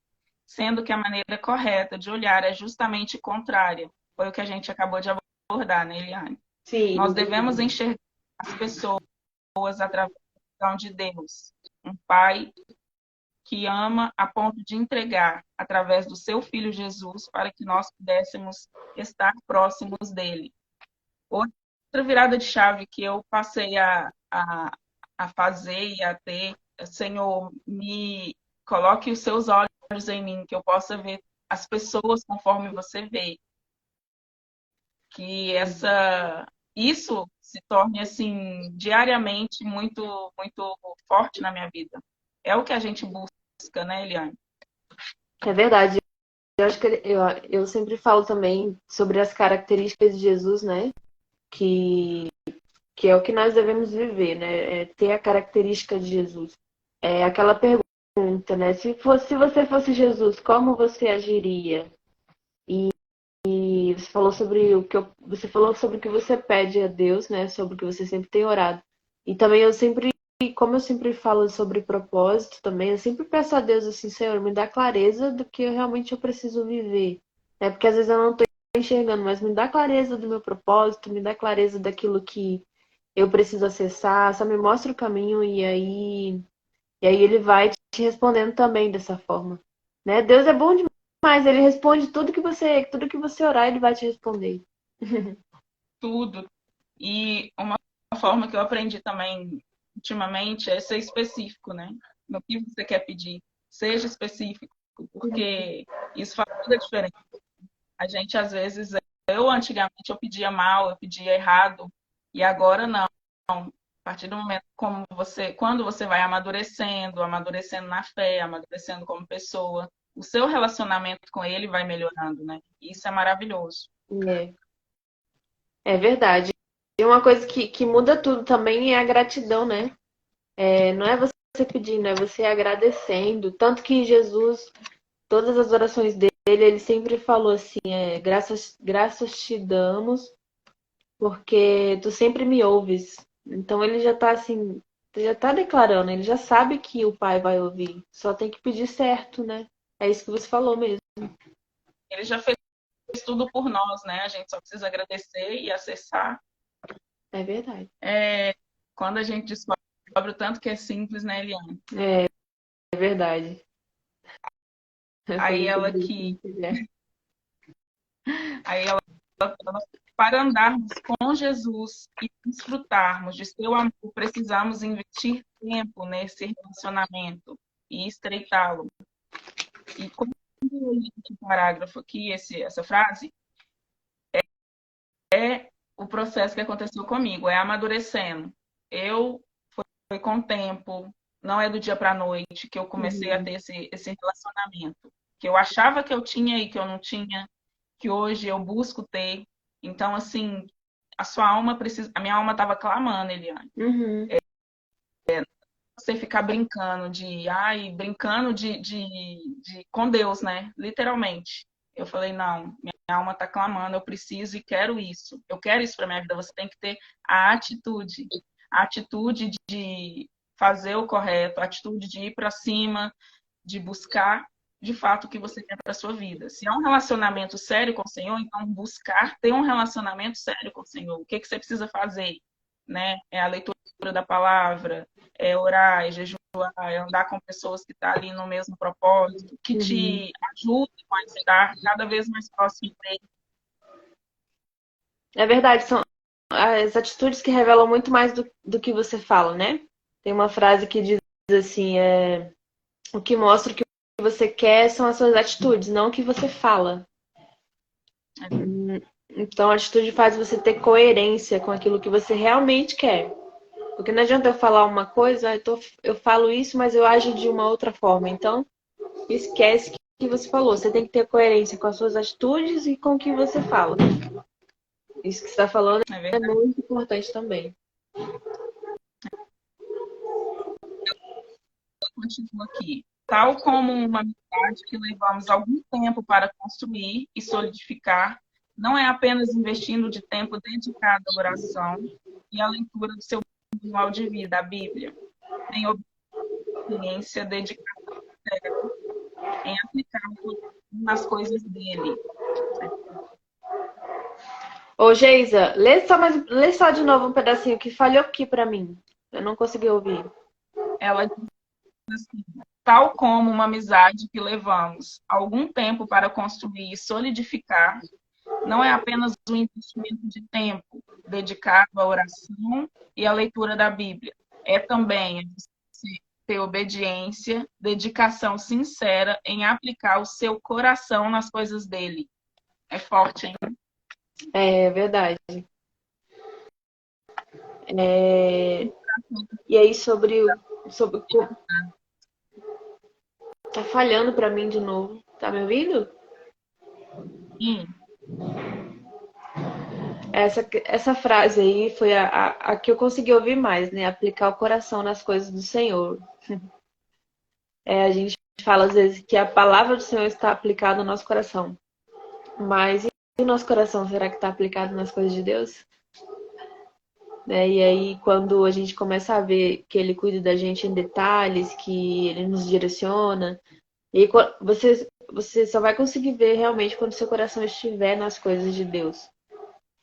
sendo que a maneira correta de olhar é justamente contrária. Foi o que a gente acabou de abordar, né, Eliane? Sim. Nós devemos enxergar as pessoas através da visão de Deus. Um pai que ama a ponto de entregar através do seu Filho Jesus para que nós pudéssemos estar próximos dele. Outra virada de chave que eu passei a fazer e a ter, Senhor, me coloque os seus olhos em mim, que eu possa ver as pessoas conforme você vê. Que isso se torne assim diariamente muito muito forte na minha vida. É o que a gente busca, né, Eliane? É verdade. Eu acho que eu sempre falo também sobre as características de Jesus, né? Que é o que nós devemos viver, né? É ter a característica de Jesus. É aquela pergunta, né? Se você fosse Jesus, como você agiria? E E você falou sobre você falou sobre o que você pede a Deus, né? Sobre o que você sempre tem orado. E também como eu sempre falo sobre propósito também, eu sempre peço a Deus assim, Senhor, me dá clareza do que eu preciso viver. É porque às vezes eu não estou enxergando, mas me dá clareza do meu propósito, me dá clareza daquilo que eu preciso acessar, só me mostra o caminho e aí ele vai te respondendo também dessa forma, né? Deus é bom demais, ele responde tudo que você orar, ele vai te responder. Tudo. E uma forma que eu aprendi também ultimamente é ser específico, né? No que você quer pedir. Seja específico, porque isso faz toda a diferença. A gente, às vezes, eu antigamente eu pedia mal, eu pedia errado, e agora não. A partir do momento quando você vai amadurecendo na fé, amadurecendo como pessoa, o seu relacionamento com ele vai melhorando, né? Isso é maravilhoso. É, é verdade. E uma coisa que muda tudo também é a gratidão, né? Não é você pedindo, é você agradecendo. Tanto que Jesus, todas as orações dele, ele sempre falou assim, graças te damos, porque tu sempre me ouves. Então ele já tá assim, já tá declarando, ele já sabe que o Pai vai ouvir. Só tem que pedir certo, né? É isso que você falou mesmo. Ele já fez tudo por nós, né? A gente só precisa agradecer e acessar. É verdade. Quando a gente descobre o tanto que é simples, né, Eliane? É verdade. Eu Aí falei ela sobre que, isso, né? aí ela para andarmos com Jesus e desfrutarmos de seu amor, precisamos investir tempo nesse relacionamento e estreitá-lo. E como esse parágrafo aqui, essa frase, é o processo que aconteceu comigo, é amadurecendo. Eu foi com o tempo, não é do dia para a noite que eu comecei a Uhum. ter esse relacionamento. Que eu achava que eu tinha e que eu não tinha, que hoje eu busco ter. Então, assim, a sua alma precisa. A minha alma estava clamando, Eliane. Uhum. Você ficar brincando brincando com Deus, né? Literalmente. Eu falei, não, minha alma está clamando, eu preciso e quero isso. Eu quero isso para minha vida. Você tem que ter a atitude de fazer o correto, a atitude de ir para cima, de buscar de fato o que você quer para sua vida. Se é um relacionamento sério com o Senhor, então buscar ter um relacionamento sério com o Senhor. O que que você precisa fazer, né? É a leitura da palavra, é orar, é jejuar, é andar com pessoas que estão ali no mesmo propósito, que Uhum. te ajudam a estar cada vez mais próximo dele. É verdade, são as atitudes que revelam muito mais do que você fala, né? Tem uma frase que diz assim, o que mostra o que você quer são as suas atitudes, não o que você fala. Então a atitude faz você ter coerência com aquilo que você realmente quer. Porque não adianta eu falar uma coisa, eu falo isso, mas eu ajo de uma outra forma. Então, esquece que você falou. Você tem que ter coerência com as suas atitudes e com o que você fala. Isso que você está falando É é verdade. muito importante também. Continua aqui. Tal como uma amizade que levamos algum tempo para construir e solidificar, não é apenas investindo de tempo dedicado à oração e à leitura do seu manual de vida, a Bíblia. Tem obediência, dedicação em aplicar nas coisas dele. Ô, Geisa, lê só de novo um pedacinho que falhou aqui pra mim. Eu não consegui ouvir. Ela diz assim, tal como uma amizade que levamos algum tempo para construir e solidificar, não é apenas um investimento de tempo dedicado à oração e à leitura da Bíblia. É também você ter obediência, dedicação sincera em aplicar o seu coração nas coisas dele. É forte, hein? É verdade. E aí sobre tá falhando pra mim de novo. Tá me ouvindo? Sim, Essa frase aí foi a que eu consegui ouvir mais, né? Aplicar o coração nas coisas do Senhor. A gente fala às vezes que a palavra do Senhor está aplicada no nosso coração. Mas o nosso coração, será que está aplicado nas coisas de Deus? Né? E aí, quando a gente começa a ver que Ele cuida da gente em detalhes, que Ele nos direciona, e você só vai conseguir ver realmente quando seu coração estiver nas coisas de Deus.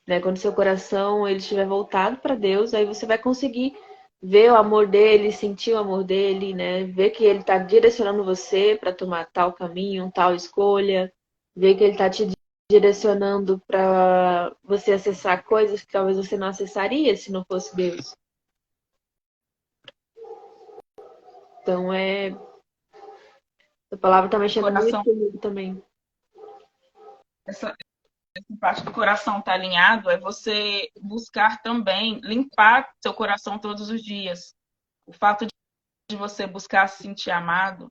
Né? Quando seu coração ele estiver voltado para Deus, aí você vai conseguir ver o amor dele, sentir o amor dele, né? Ver que ele está direcionando você para tomar tal caminho, tal escolha, ver que ele está te direcionando para você acessar coisas que talvez você não acessaria se não fosse Deus. Então a palavra está mexendo muito Coração, comigo também. essa parte do coração estar alinhado é você buscar também limpar seu coração todos os dias. O fato de você buscar se sentir amado,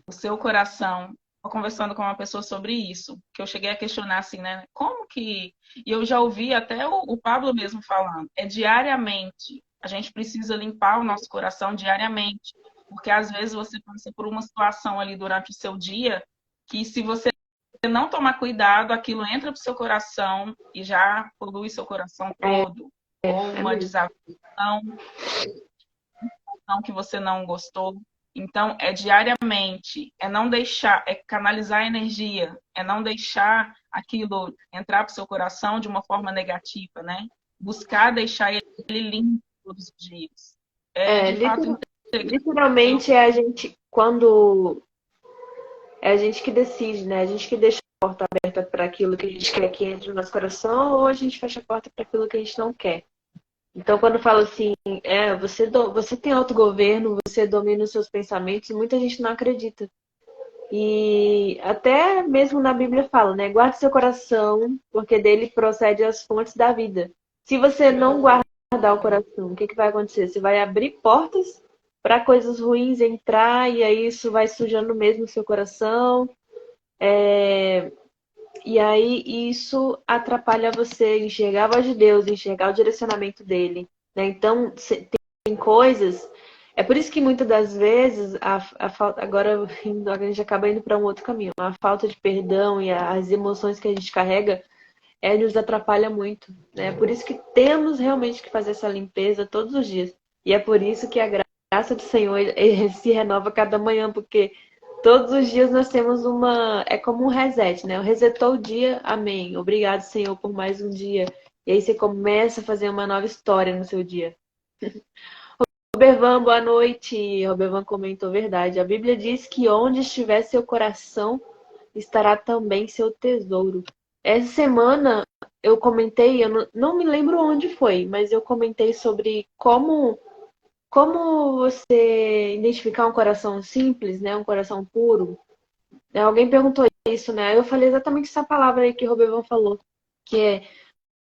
o seu coração. Estou conversando com uma pessoa sobre isso, que eu cheguei a questionar assim, né? Como que. E eu já ouvi até o Pablo mesmo falando, é diariamente. A gente precisa limpar o nosso coração diariamente. Porque às vezes você passa por uma situação ali durante o seu dia que, se você não tomar cuidado, aquilo entra para o seu coração e já polui seu coração todo. Ou É uma mesmo. desavenção que você não gostou. Então, é diariamente, é não deixar, é canalizar a energia, é não deixar aquilo entrar para o seu coração de uma forma negativa, né? Buscar deixar ele limpo todos os dias. É, É, de fato, integrar o seu. literalmente é a gente, quando é a gente que decide, né? A gente que deixa a porta aberta para aquilo que a gente quer que entre no nosso coração, ou a gente fecha a porta para aquilo que a gente não quer. Então, quando fala assim, você tem autogoverno, você domina os seus pensamentos, muita gente não acredita. E até mesmo na Bíblia fala, né? Guarde seu coração, porque dele procede as fontes da vida. Se você não guardar o coração, o que vai acontecer? Você vai abrir portas para coisas ruins entrar, e aí isso vai sujando mesmo o seu coração. E aí isso atrapalha você enxergar a voz de Deus, enxergar o direcionamento dele. Né? Então, tem coisas. É por isso que muitas das vezes a falta. Agora a gente acaba indo para um outro caminho. A falta de perdão e as emoções que a gente carrega nos atrapalha muito. Né? É por isso que temos realmente que fazer essa limpeza todos os dias. E é por isso que a graça do Senhor se renova cada manhã, porque todos os dias nós temos uma. É como um reset, né? Resetou o dia, amém. Obrigado, Senhor, por mais um dia. E aí você começa a fazer uma nova história no seu dia. Robervan, boa noite. Robervan comentou verdade. A Bíblia diz que onde estiver seu coração, estará também seu tesouro. Essa semana eu comentei, eu não me lembro onde foi, mas eu comentei sobre como você identificar um coração simples, né? Um coração puro. Alguém perguntou isso, né? Eu falei exatamente essa palavra aí que o Robervan falou, que é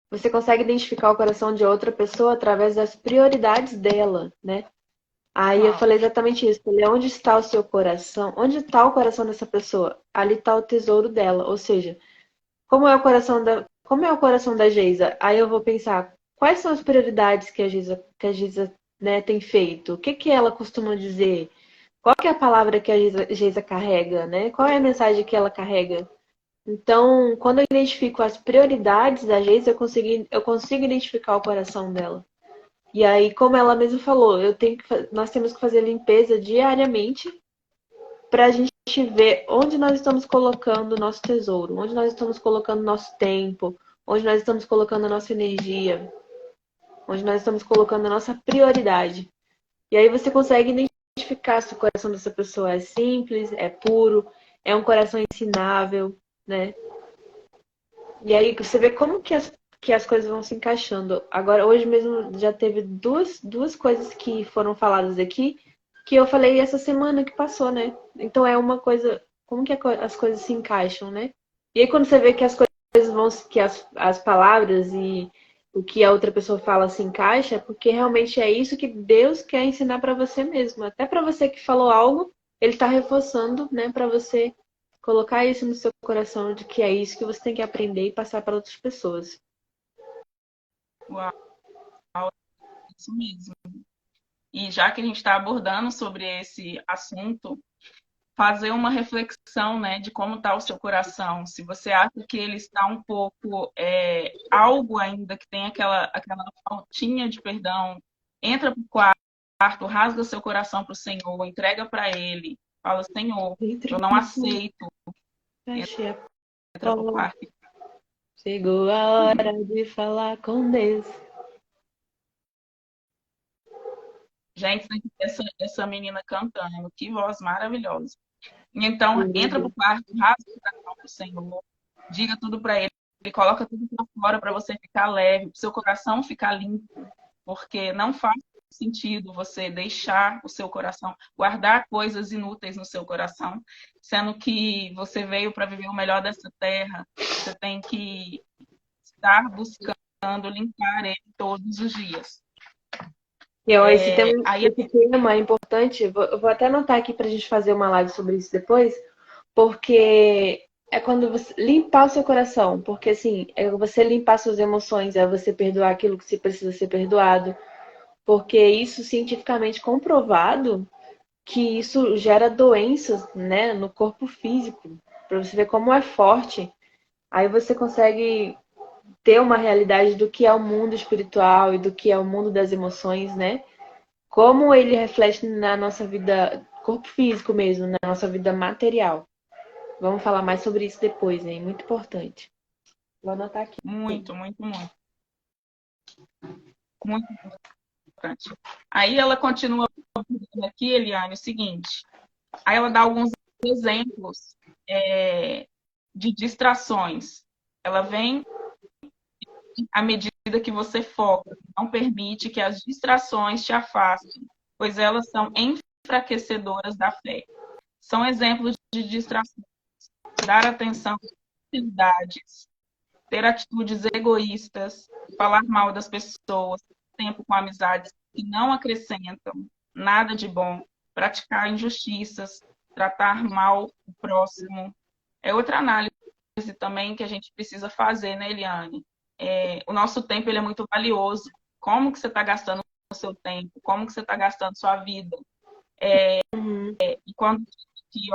você consegue identificar o coração de outra pessoa através das prioridades dela, né? Aí eu Uau. falei exatamente isso. Falei, onde está o seu coração? Onde está o coração dessa pessoa? Ali está o tesouro dela. Ou seja, como é o coração da Geisa? Aí eu vou pensar, quais são as prioridades que a Geisa, né, tem feito? O que que ela costuma dizer? Qual que é a palavra que a Geisa carrega, né? Qual é a mensagem que ela carrega? Então, quando eu identifico as prioridades da Geisa, eu consigo identificar o coração dela. E aí, como ela mesma falou, nós temos que fazer limpeza diariamente para a gente ver onde nós estamos colocando o nosso tesouro, onde nós estamos colocando o nosso tempo, onde nós estamos colocando a nossa energia, onde nós estamos colocando a nossa prioridade. E aí você consegue identificar se o coração dessa pessoa é simples, é puro, é um coração ensinável, né? E aí você vê como que as coisas vão se encaixando. Agora, hoje mesmo já teve duas coisas que foram faladas aqui que eu falei essa semana que passou, né? Então é uma coisa, como que as coisas se encaixam, né? E aí quando você vê que as coisas que as palavras e o que a outra pessoa fala se encaixa, é porque realmente é isso que Deus quer ensinar para você mesmo. Até para você que falou algo, ele está reforçando, né, para você colocar isso no seu coração de que é isso que você tem que aprender e passar para outras pessoas. Uau, isso mesmo. E já que a gente está abordando sobre esse assunto, fazer uma reflexão, né, de como está o seu coração. Se você acha que ele está um pouco algo ainda que tem aquela faltinha de perdão, entra para o quarto, rasga seu coração para o Senhor, entrega para Ele, fala: Senhor, eu não aceito. Achei a Entra para o quarto. Chegou a hora de falar com Deus. Gente, essa menina cantando, que voz maravilhosa. Então, entra pro quarto, rasga o coração pro Senhor, diga tudo para Ele, Ele coloca tudo para fora para você ficar leve, pro seu coração ficar limpo, porque não faz sentido você deixar o seu coração, guardar coisas inúteis no seu coração, sendo que você veio para viver o melhor dessa terra, você tem que estar buscando limpar ele todos os dias. Esse tema é importante. Eu vou até anotar aqui para a gente fazer uma live sobre isso depois, porque é quando você limpar o seu coração, porque assim, é você limpar suas emoções, é você perdoar aquilo que você precisa ser perdoado, porque isso cientificamente comprovado que isso gera doenças, né, no corpo físico, para você ver como é forte. Aí você consegue ter uma realidade do que é o mundo espiritual e do que é o mundo das emoções, né? Como ele reflete na nossa vida, corpo físico mesmo, na nossa vida material. Vamos falar mais sobre isso depois, hein? Muito importante. Vou anotar aqui. Muito, muito, muito. Muito importante. Aí ela continua aqui, Eliane, o seguinte. Aí ela dá alguns exemplos de distrações. Ela vem à medida que você foca, não permite que as distrações te afastem, pois elas são enfraquecedoras da fé. São exemplos de distrações. Dar atenção às atividades, ter atitudes egoístas, falar mal das pessoas, tempo com amizades que não acrescentam nada de bom, praticar injustiças, tratar mal o próximo. É outra análise também que a gente precisa fazer, né, Eliane? O nosso tempo ele é muito valioso. Como que você está gastando o seu tempo? Como que você está gastando sua vida? E quando aqui,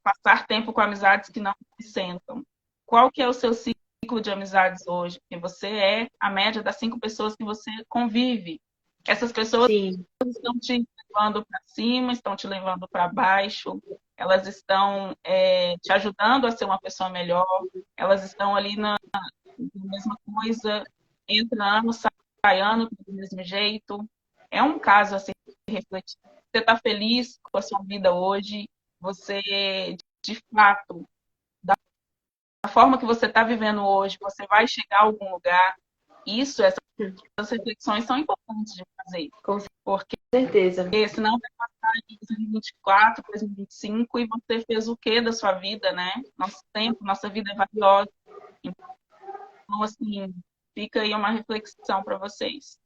passar tempo com amizades que não acrescentam. Qual que é o seu ciclo de amizades hoje? Porque você é a média das 5 pessoas que você convive. Essas pessoas estão te levando para cima, estão te levando para baixo, elas estão te ajudando a ser uma pessoa melhor, elas estão ali na mesma coisa, entra ano, sai ano, do mesmo jeito. É um caso a ser refletido. Você está feliz com a sua vida hoje? Você, de fato, da forma que você está vivendo hoje, você vai chegar a algum lugar? Essas reflexões são importantes de fazer. Com porque certeza. Senão vai passar em 2024, 2025 e você fez o que da sua vida, né? Nosso tempo, nossa vida é valiosa. Então, assim, fica aí uma reflexão para vocês.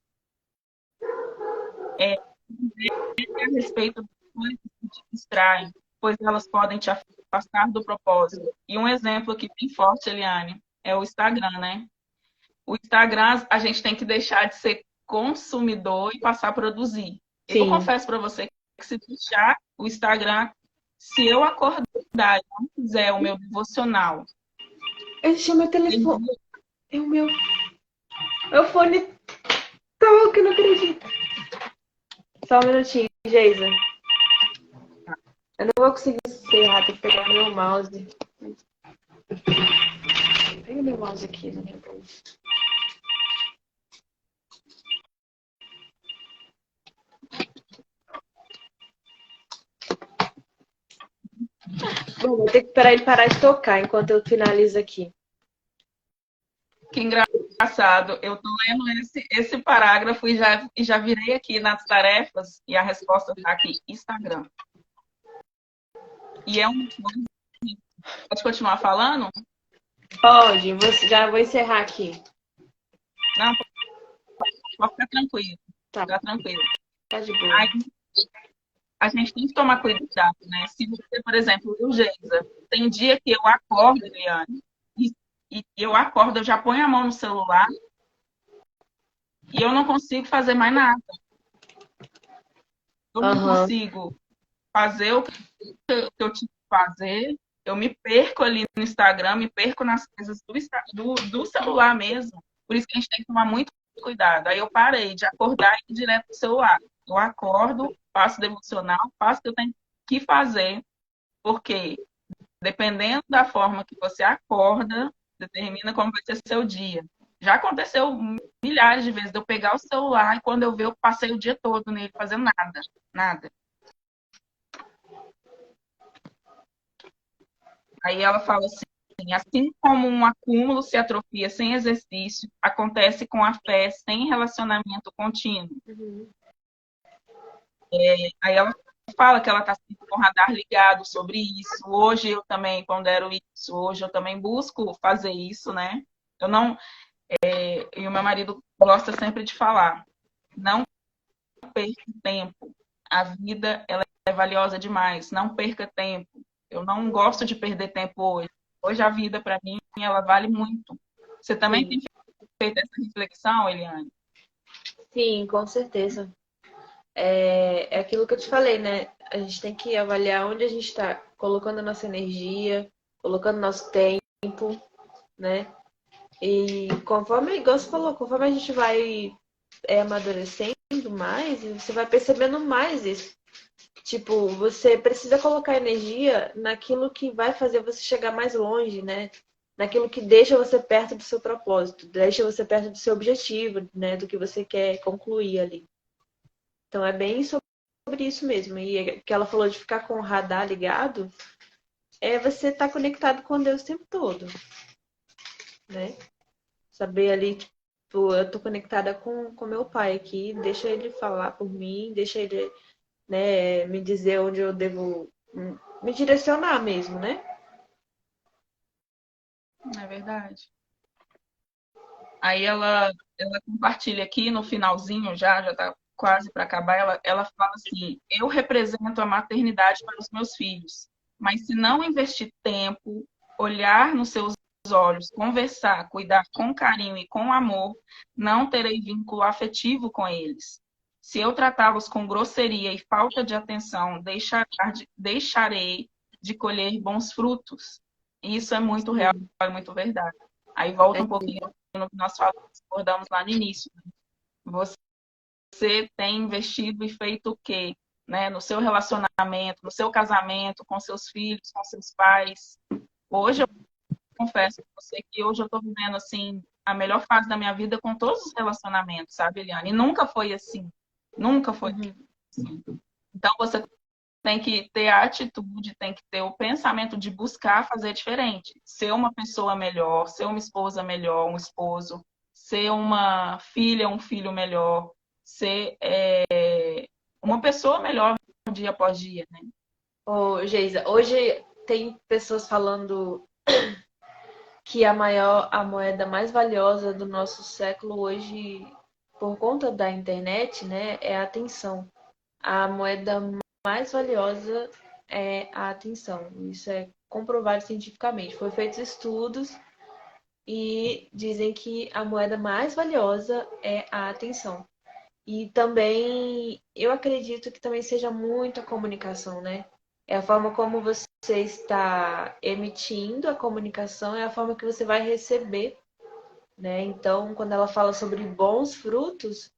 A respeito das coisas que te distraem, pois elas podem te afastar do propósito. E um exemplo aqui bem forte, Eliane, é o Instagram, né? O Instagram, a gente tem que deixar de ser consumidor e passar a produzir. Sim. Eu confesso para você que se deixar o Instagram, se eu acordar e não fizer o meu devocional... Eu deixei meu telefone... É o meu... Meu fone... Toca, não acredito. Só um minutinho, Geisa. Eu não vou conseguir encerrar, tem que pegar meu mouse. Pega meu mouse aqui na minha bolsa. Bom, vou ter que esperar ele parar de tocar enquanto eu finalizo aqui. Que engraçado. Eu tô lendo esse parágrafo e já virei aqui nas tarefas e a resposta está aqui, Instagram. E é um... Pode continuar falando? Pode, já vou encerrar aqui. Não, pode ficar tranquilo. Tá. Ficar tranquilo. Tá de boa. Aí, a gente tem que tomar cuidado, né? Se você, por exemplo, o Geisa, tem dia que eu acordo, Eliane, e eu acordo, eu já ponho a mão no celular e eu não consigo fazer mais nada. Eu não consigo fazer o que eu tinha que fazer, eu me perco ali no Instagram, me perco nas coisas do celular mesmo. Por isso que a gente tem que tomar muito cuidado. Aí eu parei de acordar e ir direto pro celular. Eu acordo, faço devocional, faço o que eu tenho que fazer, porque dependendo da forma que você acorda, determina como vai ser seu dia. Já aconteceu milhares de vezes de eu pegar o celular e quando eu ver, eu passei o dia todo nele fazendo nada, nada. Aí ela fala assim como um acúmulo se atrofia sem exercício, acontece com a fé sem relacionamento contínuo. Uhum. Aí ela fala que ela está com o radar ligado sobre isso. Hoje eu também pondero isso, hoje eu também busco fazer isso, né? Eu não, e o meu marido gosta sempre de falar, não perca tempo. A vida ela é valiosa demais, não perca tempo. Eu não gosto de perder tempo hoje. Hoje a vida para mim ela vale muito. Você também Sim, tem feito essa reflexão, Eliane? sim, com certeza. É aquilo que eu te falei, né? A gente tem que avaliar onde a gente está colocando a nossa energia, colocando nosso tempo, né? E conforme, igual você falou, conforme a gente vai amadurecendo mais, você vai percebendo mais isso. Tipo, você precisa colocar energia naquilo que vai fazer você chegar mais longe, né? Naquilo que deixa você perto do seu propósito, deixa você perto do seu objetivo, né? Do que você quer concluir ali. Então é bem sobre isso mesmo. E que ela falou de ficar com o radar ligado, é você estar conectado com Deus o tempo todo, né? Saber ali, tipo, eu tô conectada com meu pai aqui, deixa ele falar por mim, deixa ele, né, me dizer onde eu devo me direcionar mesmo, né? Não é verdade? Aí ela compartilha aqui no finalzinho, já está quase para acabar, ela fala assim: eu represento a maternidade para os meus filhos, mas se não investir tempo, olhar nos seus olhos, conversar, cuidar com carinho e com amor, não terei vínculo afetivo com eles. Se eu tratá-los com grosseria e falta de atenção, deixarei de colher bons frutos. Isso é muito real, Sim, é muito verdade. Aí volta é um pouquinho no que nós abordamos lá no início. Você tem investido e feito o quê? Né? No seu relacionamento, no seu casamento, com seus filhos, com seus pais. Hoje eu confesso com você que hoje eu estou vivendo assim a melhor fase da minha vida com todos os relacionamentos, sabe, Eliane? E nunca foi assim. Nunca foi uhum. assim. Então você tem que ter a atitude, tem que ter o pensamento de buscar fazer diferente. Ser uma pessoa melhor, ser uma esposa melhor, um esposo, ser uma filha, um filho melhor, ser uma pessoa melhor dia após dia, né? Ô, Geisa, hoje tem pessoas falando que a moeda mais valiosa do nosso século hoje, por conta da internet, né, é a atenção. A moeda mais valiosa é a atenção. Isso é comprovado cientificamente. Foi feitos estudos e dizem que a moeda mais valiosa é a atenção. E também eu acredito que também seja muito a comunicação, né? É a forma como você está emitindo a comunicação, é a forma que você vai receber, né? Então, quando ela fala sobre bons frutos,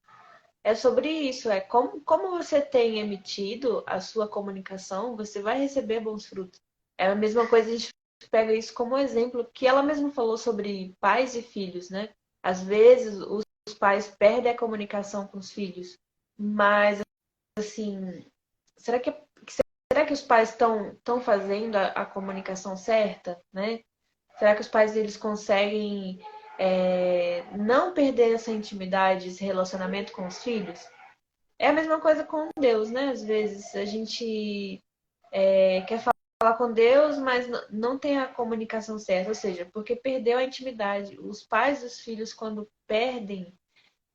é sobre isso, é como você tem emitido a sua comunicação, você vai receber bons frutos. É a mesma coisa, a gente pega isso como exemplo, que ela mesma falou sobre pais e filhos, né? Às vezes os pais perdem a comunicação com os filhos, mas assim, será que, será que os pais estão fazendo a comunicação certa, né? Será que os pais eles conseguem não perder essa intimidade, esse relacionamento com os filhos? É a mesma coisa com Deus, né? Às vezes a gente quer falar com Deus, mas não tem a comunicação certa, ou seja, porque perdeu a intimidade. Os pais dos filhos, quando perdem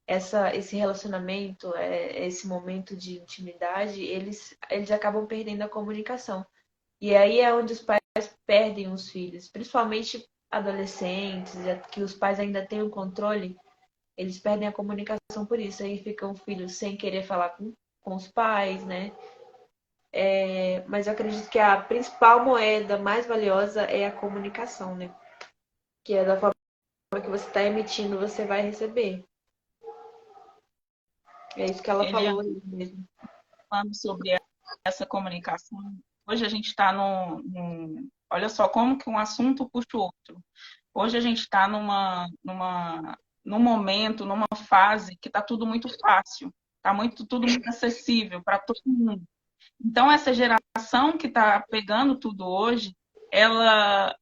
esse relacionamento, esse momento de intimidade, eles acabam perdendo a comunicação. E aí é onde os pais perdem os filhos, principalmente adolescentes, que os pais ainda têm o controle, eles perdem a comunicação por isso. Aí ficam filhos sem querer falar com os pais, né? Mas eu acredito que a principal moeda mais valiosa é a comunicação, né? Que é da forma que você está emitindo, você vai receber. É isso que ela falou Eliane, aí mesmo. falando sobre essa comunicação, hoje a gente está olha só como que um assunto puxa o outro. Hoje a gente está num momento, numa fase que está tudo muito fácil, está tudo muito acessível para todo mundo. Então, essa geração que está pegando tudo hoje, ela,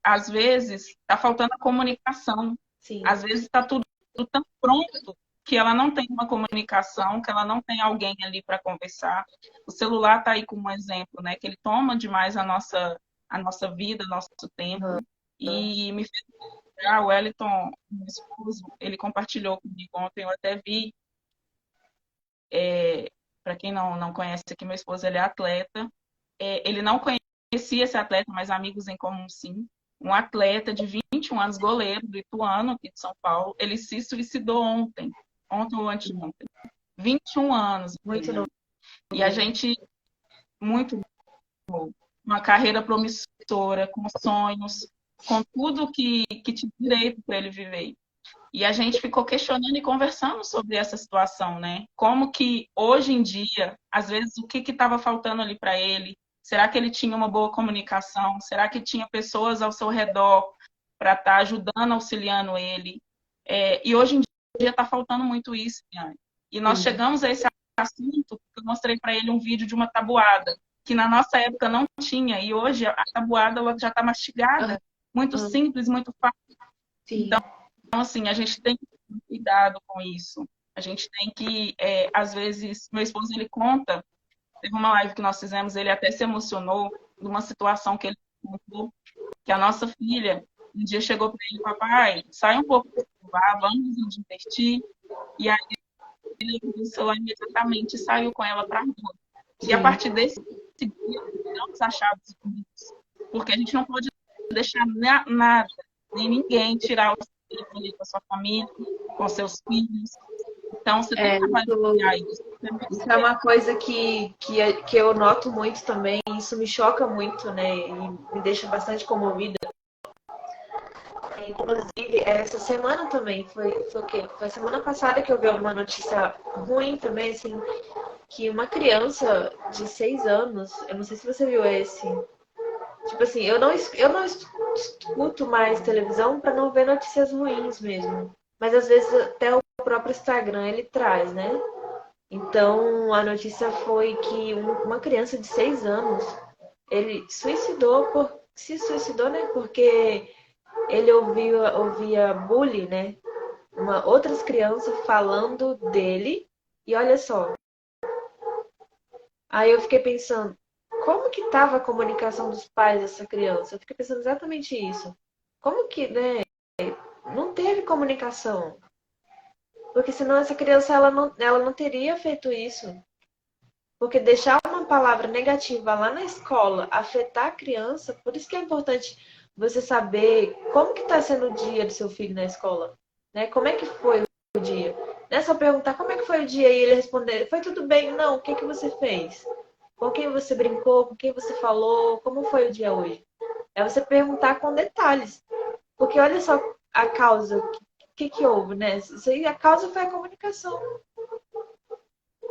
às vezes, está faltando a comunicação. Sim. Às vezes está tudo tão pronto que ela não tem uma comunicação, que ela não tem alguém ali para conversar. O celular está aí como um exemplo, né? Que ele toma demais a nossa vida, nosso tempo. E me fez lembrar, o Wellington, meu esposo, ele compartilhou comigo ontem, eu até vi, para quem não conhece aqui, meu esposo ele é atleta. Ele não conhecia esse atleta, mas amigos em comum sim. Um atleta de 21 anos, goleiro do Ituano, aqui de São Paulo. Ele se suicidou ontem ou anteontem. 21 anos, Muito novo. Eliane. E a gente, muito novo, uma carreira promissora, com sonhos, com tudo que tinha direito para ele viver. E a gente ficou questionando e conversando sobre essa situação, né? Como que hoje em dia, às vezes, o que estava faltando ali para ele? Será que ele tinha uma boa comunicação? Será que tinha pessoas ao seu redor para estar ajudando, auxiliando ele? E hoje em dia está faltando muito isso, né? E nós Sim. chegamos a esse assunto porque eu mostrei para ele um vídeo de uma tabuada, que na nossa época não tinha, e hoje a tabuada ela já está mastigada, muito simples, muito fácil. Sim. Então, assim, a gente tem que ter cuidado com isso. A gente tem que, às vezes, meu esposo, ele conta, teve uma live que nós fizemos, ele até se emocionou de uma situação que ele contou, que a nossa filha, um dia chegou para ele, papai, sai um pouco do celular, vamos nos divertir. E aí ele pegou o celular imediatamente e saiu com ela para a rua. E a Sim. partir desse dia, tiramos as chaves unidos, porque a gente não pode deixar nada, nem ninguém tirar o tempo ali com a sua família, com seus filhos. Então, você tem que avaliar isso. Isso é uma coisa que eu noto muito também, e isso me choca muito, né? E me deixa bastante comovida. Inclusive, essa semana também, foi o quê? Foi a semana passada que eu vi uma notícia ruim também, assim, que uma criança de 6 anos, eu não sei se você viu esse. Tipo assim, eu não escuto mais televisão para não ver notícias ruins mesmo. Mas às vezes até o próprio Instagram ele traz, né? Então a notícia foi que uma criança de 6 anos, ele se suicidou, né? Porque ele ouvia bullying, né? Outras crianças falando dele. E olha só, aí eu fiquei pensando, como que estava a comunicação dos pais dessa criança? Eu fiquei pensando exatamente isso. Como que, né? Não teve comunicação. Porque senão essa criança ela não teria feito isso. Porque deixar uma palavra negativa lá na escola afetar a criança, por isso que é importante você saber como que está sendo o dia do seu filho na escola, né? Como é que foi o dia? Não é só perguntar como é que foi o dia e ele responder, foi tudo bem? Não, o que que você fez? Com quem você brincou? Com quem você falou? Como foi o dia hoje? É você perguntar com detalhes. Porque olha só a causa, o que houve, né? Isso aí, a causa foi a comunicação.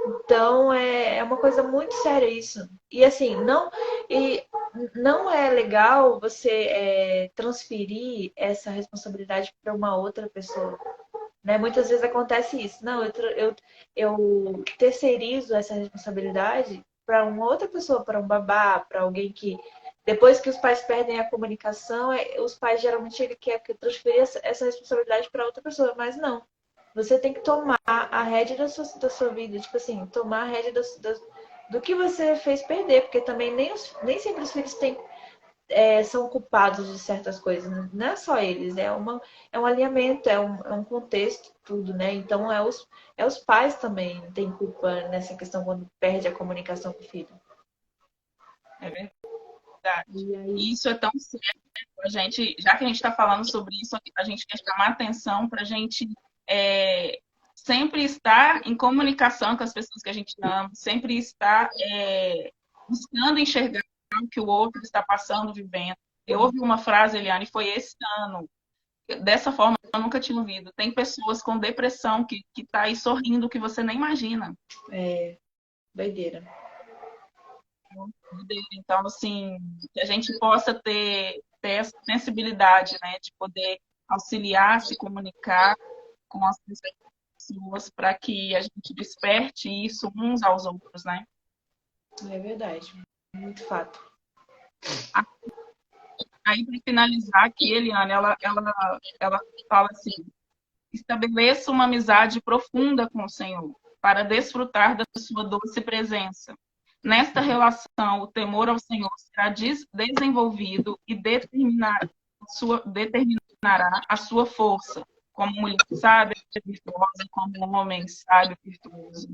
Então é uma coisa muito séria isso. E não é legal você transferir essa responsabilidade para uma outra pessoa. Né? Muitas vezes acontece isso. Não, eu terceirizo essa responsabilidade para uma outra pessoa, para um babá, para alguém que. Depois que os pais perdem a comunicação, os pais geralmente ele quer transferir essa responsabilidade para outra pessoa, mas não. Você tem que tomar a rédea da sua vida, tipo assim, tomar a rédea do que você fez perder, porque também nem sempre os filhos são culpados de certas coisas, né? Não é só eles, é um alinhamento, é um contexto, tudo, né? Então é os pais também têm culpa nessa questão quando perde a comunicação com o filho. É verdade. E aí, E isso é tão sério. A gente, já que a gente está falando sobre isso, a gente quer chamar atenção para a gente sempre estar em comunicação com as pessoas que a gente ama, sempre estar buscando enxergar o que o outro está passando, vivendo. Eu ouvi uma frase, Eliane, foi esse ano. Dessa forma, eu nunca tinha ouvido. Tem pessoas com depressão que tá aí sorrindo que você nem imagina. É, doideira. Então, assim, que a gente possa ter essa sensibilidade, né, de poder auxiliar, se comunicar com as pessoas para que a gente desperte isso uns aos outros, né? É verdade. Muito fato. Aí, para finalizar aqui, Eliane, ela fala assim: estabeleça uma amizade profunda com o Senhor, para desfrutar da sua doce presença. Nesta relação, o temor ao Senhor será desenvolvido e determinará a sua força, como mulher sábia, virtuosa, como um homem sábio, virtuoso.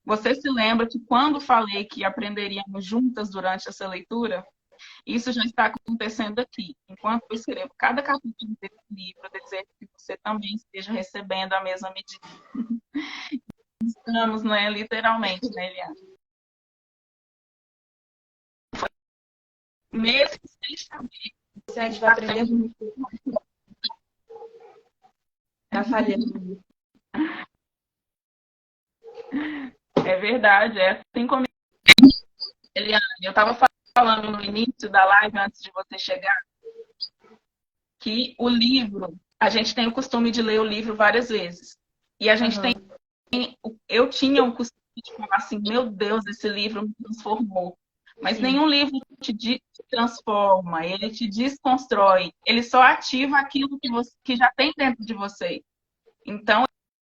Você se lembra que quando falei que aprenderíamos juntas durante essa leitura? Isso já está acontecendo aqui. Enquanto eu escrevo cada capítulo desse livro, eu desejo que você também esteja recebendo a mesma medida. Estamos, né, literalmente, né, Eliane? Mesmo sem saber. A gente vai aprender muito. Tá falhando. É verdade, é assim como Eliane, eu estava falando no início da live, antes de você chegar, que o livro, a gente tem o costume de ler o livro várias vezes. E a gente tem. Eu tinha o costume de falar assim: meu Deus, esse livro me transformou. Mas nenhum livro te transforma, ele te desconstrói. Ele só ativa aquilo que já tem dentro de você. Então,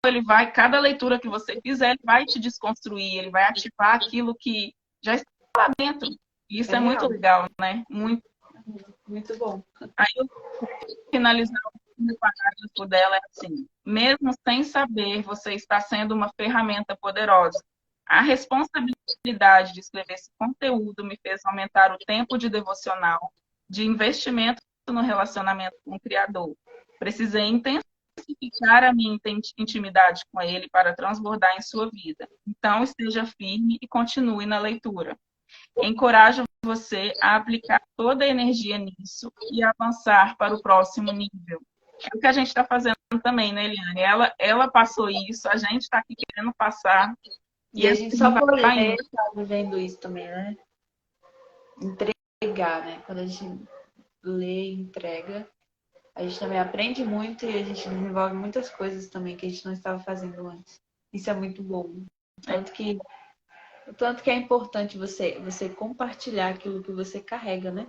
ele vai, cada leitura que você fizer, ele vai te desconstruir, ele vai ativar aquilo que já está lá dentro. E isso é muito legal, né? Muito, muito bom. Aí eu finalizar o parágrafo dela é assim: mesmo sem saber, você está sendo uma ferramenta poderosa. A responsabilidade de escrever esse conteúdo me fez aumentar o tempo de devocional, de investimento no relacionamento com o Criador. Precisei intensificar a minha intimidade com Ele para transbordar em sua vida. Então, esteja firme e continue na leitura. Encorajo você a aplicar toda a energia nisso e avançar para o próximo nível. É o que a gente está fazendo também, né, Eliane? Ela passou isso, a gente está aqui querendo passar. E a gente só por ler está vivendo isso também, né? Entregar, né? Quando a gente lê e entrega, a gente também aprende muito e a gente desenvolve muitas coisas também que a gente não estava fazendo antes. Isso é muito bom. Tanto que é importante você compartilhar aquilo que você carrega, né?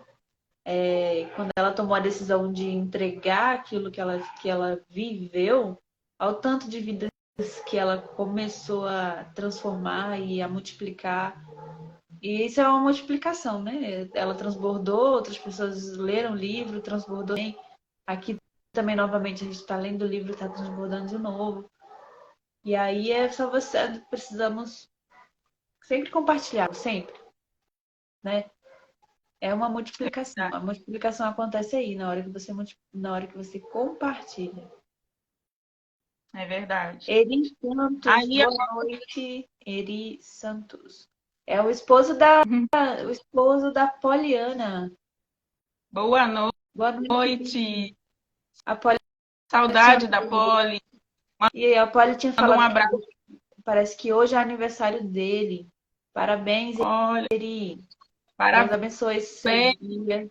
Quando ela tomou a decisão de entregar aquilo que ela viveu, ao tanto de vidas que ela começou a transformar e a multiplicar. E isso é uma multiplicação, né? Ela transbordou, outras pessoas leram o livro, transbordou. Aqui também, novamente, a gente está lendo o livro, está transbordando de novo. E aí é só você, precisamos sempre compartilhar, sempre, né? É uma multiplicação. A multiplicação acontece aí, na hora que você compartilha. É verdade. Eri Santos, aí, boa noite, Eri Santos. É o esposo da Poliana. Boa noite. Boa noite. A Poli Saudade da Poli. E a Poli tinha falado um abraço. Parece que hoje é aniversário dele. Parabéns, Olha, Eri. parabéns. Deus abençoe seu dia.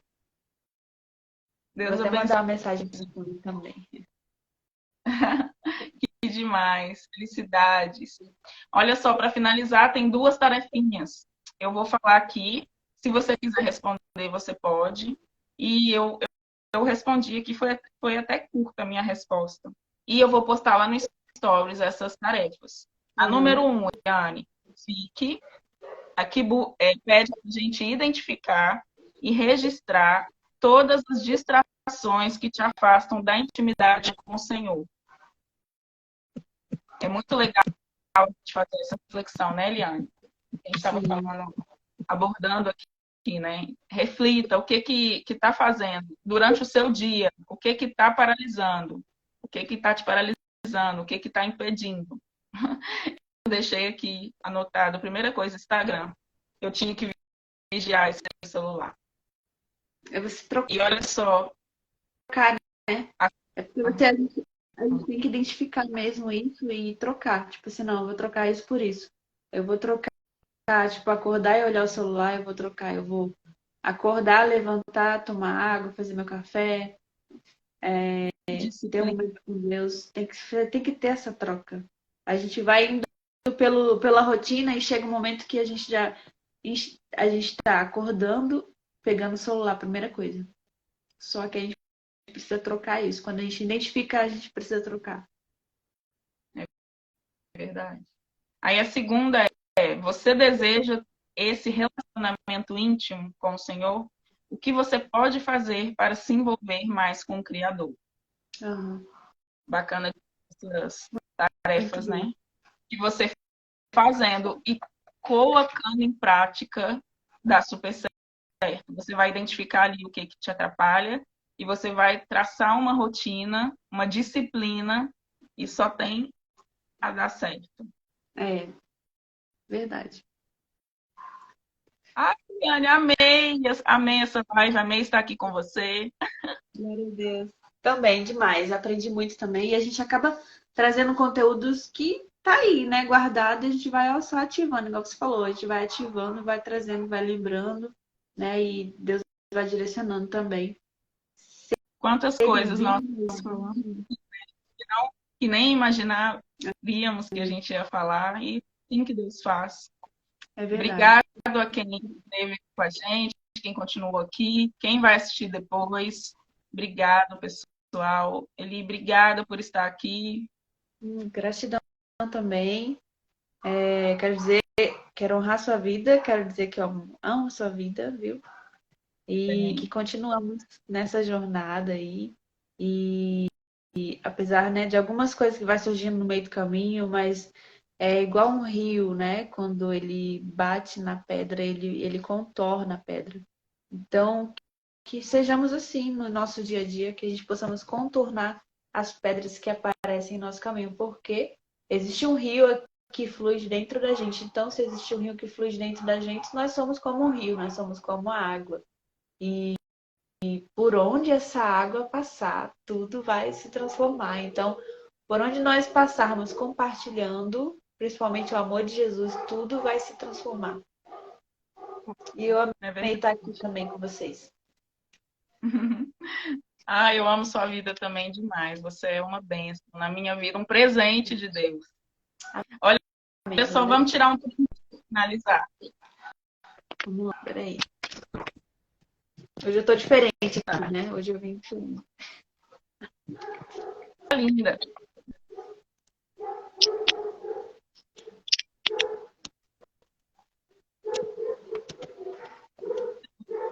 Deus Vou até abençoe. mandar uma mensagem para ele também. Que demais. Felicidades. Olha só, para finalizar, tem 2 tarefinhas. Eu vou falar aqui. Se você quiser responder, você pode. E eu respondi aqui, foi até curta a minha resposta. E eu vou postar lá no Stories essas tarefas. A número 1, Eliane, fique. Aqui pede para a gente identificar e registrar todas as distrações que te afastam da intimidade com o Senhor. É muito legal de fazer essa reflexão, né, Eliane? A gente estava abordando aqui, né? Reflita o que está fazendo durante o seu dia, o que está paralisando, o que está te paralisando o que está impedindo. Eu deixei aqui anotado, primeira coisa, Instagram. Eu tinha que vigiar esse celular. É você trocar, E olha só, né? É porque a gente tem que identificar mesmo isso e trocar. Tipo assim, não, eu vou trocar isso por isso. Eu vou trocar, tipo, acordar e olhar o celular, eu vou trocar. Eu vou acordar, levantar, tomar água, fazer meu café, ter um disciplina. momento com Deus. Tem que ter essa troca. A gente vai indo pela rotina e chega um momento que a gente tá acordando, pegando o celular, primeira coisa. Só que a gente precisa trocar isso. Quando a gente identifica, a gente precisa trocar. É verdade. Aí a segunda você deseja esse relacionamento íntimo com o Senhor? O que você pode fazer para se envolver mais com o Criador? Aham. Bacana essas Muito tarefas, bom. né? Que você fazendo e colocando em prática dá super certo. Você vai identificar ali o que te atrapalha e você vai traçar uma rotina, uma disciplina e só tem a dar certo. É, verdade. Ai, Liane, amei essa live, amei estar aqui com você. Glória a Deus. Também, demais. Aprendi muito também. E a gente acaba trazendo conteúdos que tá aí, né? Guardado e a gente vai só ativando, igual você falou. A gente vai ativando, vai trazendo, vai lembrando, né? E Deus vai direcionando também. Quantas coisas nós Servindo. falamos que nem imaginaríamos que a gente ia falar e sim que Deus faz. É verdade. Obrigado a quem esteve com a gente, quem continuou aqui, quem vai assistir depois. Obrigado, pessoal. Eli, obrigada por estar aqui. Gratidão também. Quero honrar sua vida, quero dizer que eu amo sua vida, viu? E que Bem, continuamos nessa jornada aí. E apesar, né, de algumas coisas que vai surgindo no meio do caminho, mas é igual um rio, né? Quando ele bate na pedra, ele contorna a pedra. Então, que sejamos assim no nosso dia a dia, que a gente possamos contornar as pedras que aparecem em nosso caminho, porque existe um rio que flui dentro da gente. Então, se existe um rio que flui dentro da gente, nós somos como um rio, nós somos como a água. E por onde essa água passar, tudo vai se transformar. Então, por onde nós passarmos compartilhando, principalmente o amor de Jesus, tudo vai se transformar. E eu é amei verdade. estar aqui também com vocês. Ah, eu amo sua vida também demais. Você é uma bênção na minha vida, um presente de Deus. Olha, Amém. pessoal, vamos tirar um pouquinho para finalizar. Vamos lá, peraí. Hoje eu tô diferente aqui, Tá, né? Hoje eu vim diferente. linda.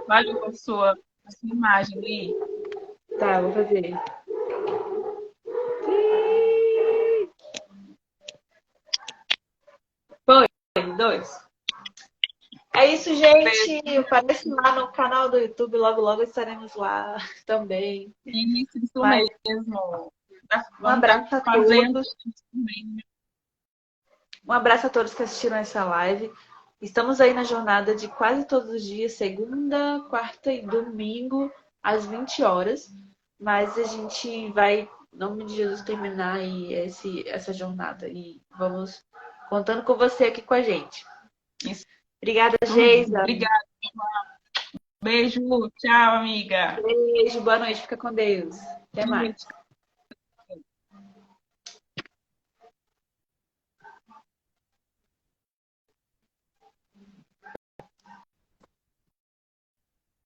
Valeu a sua imagem, Li. Tá, vou fazer. Foi, dois. É isso, gente. Aparece lá no canal do YouTube. Logo, logo estaremos lá também. Isso Mas mesmo. um Vamos estar abraço a fazendo todos. Um abraço a todos que assistiram essa live. Estamos aí na jornada de quase todos os dias, segunda, quarta e domingo, às 20 horas. Mas a gente vai, em nome de Jesus, terminar aí essa jornada. E vamos contando com você aqui com a gente. Isso. Obrigada, Geisa. Obrigada. Beijo. Tchau, amiga. Beijo, boa noite. Fica com Deus. Até mais.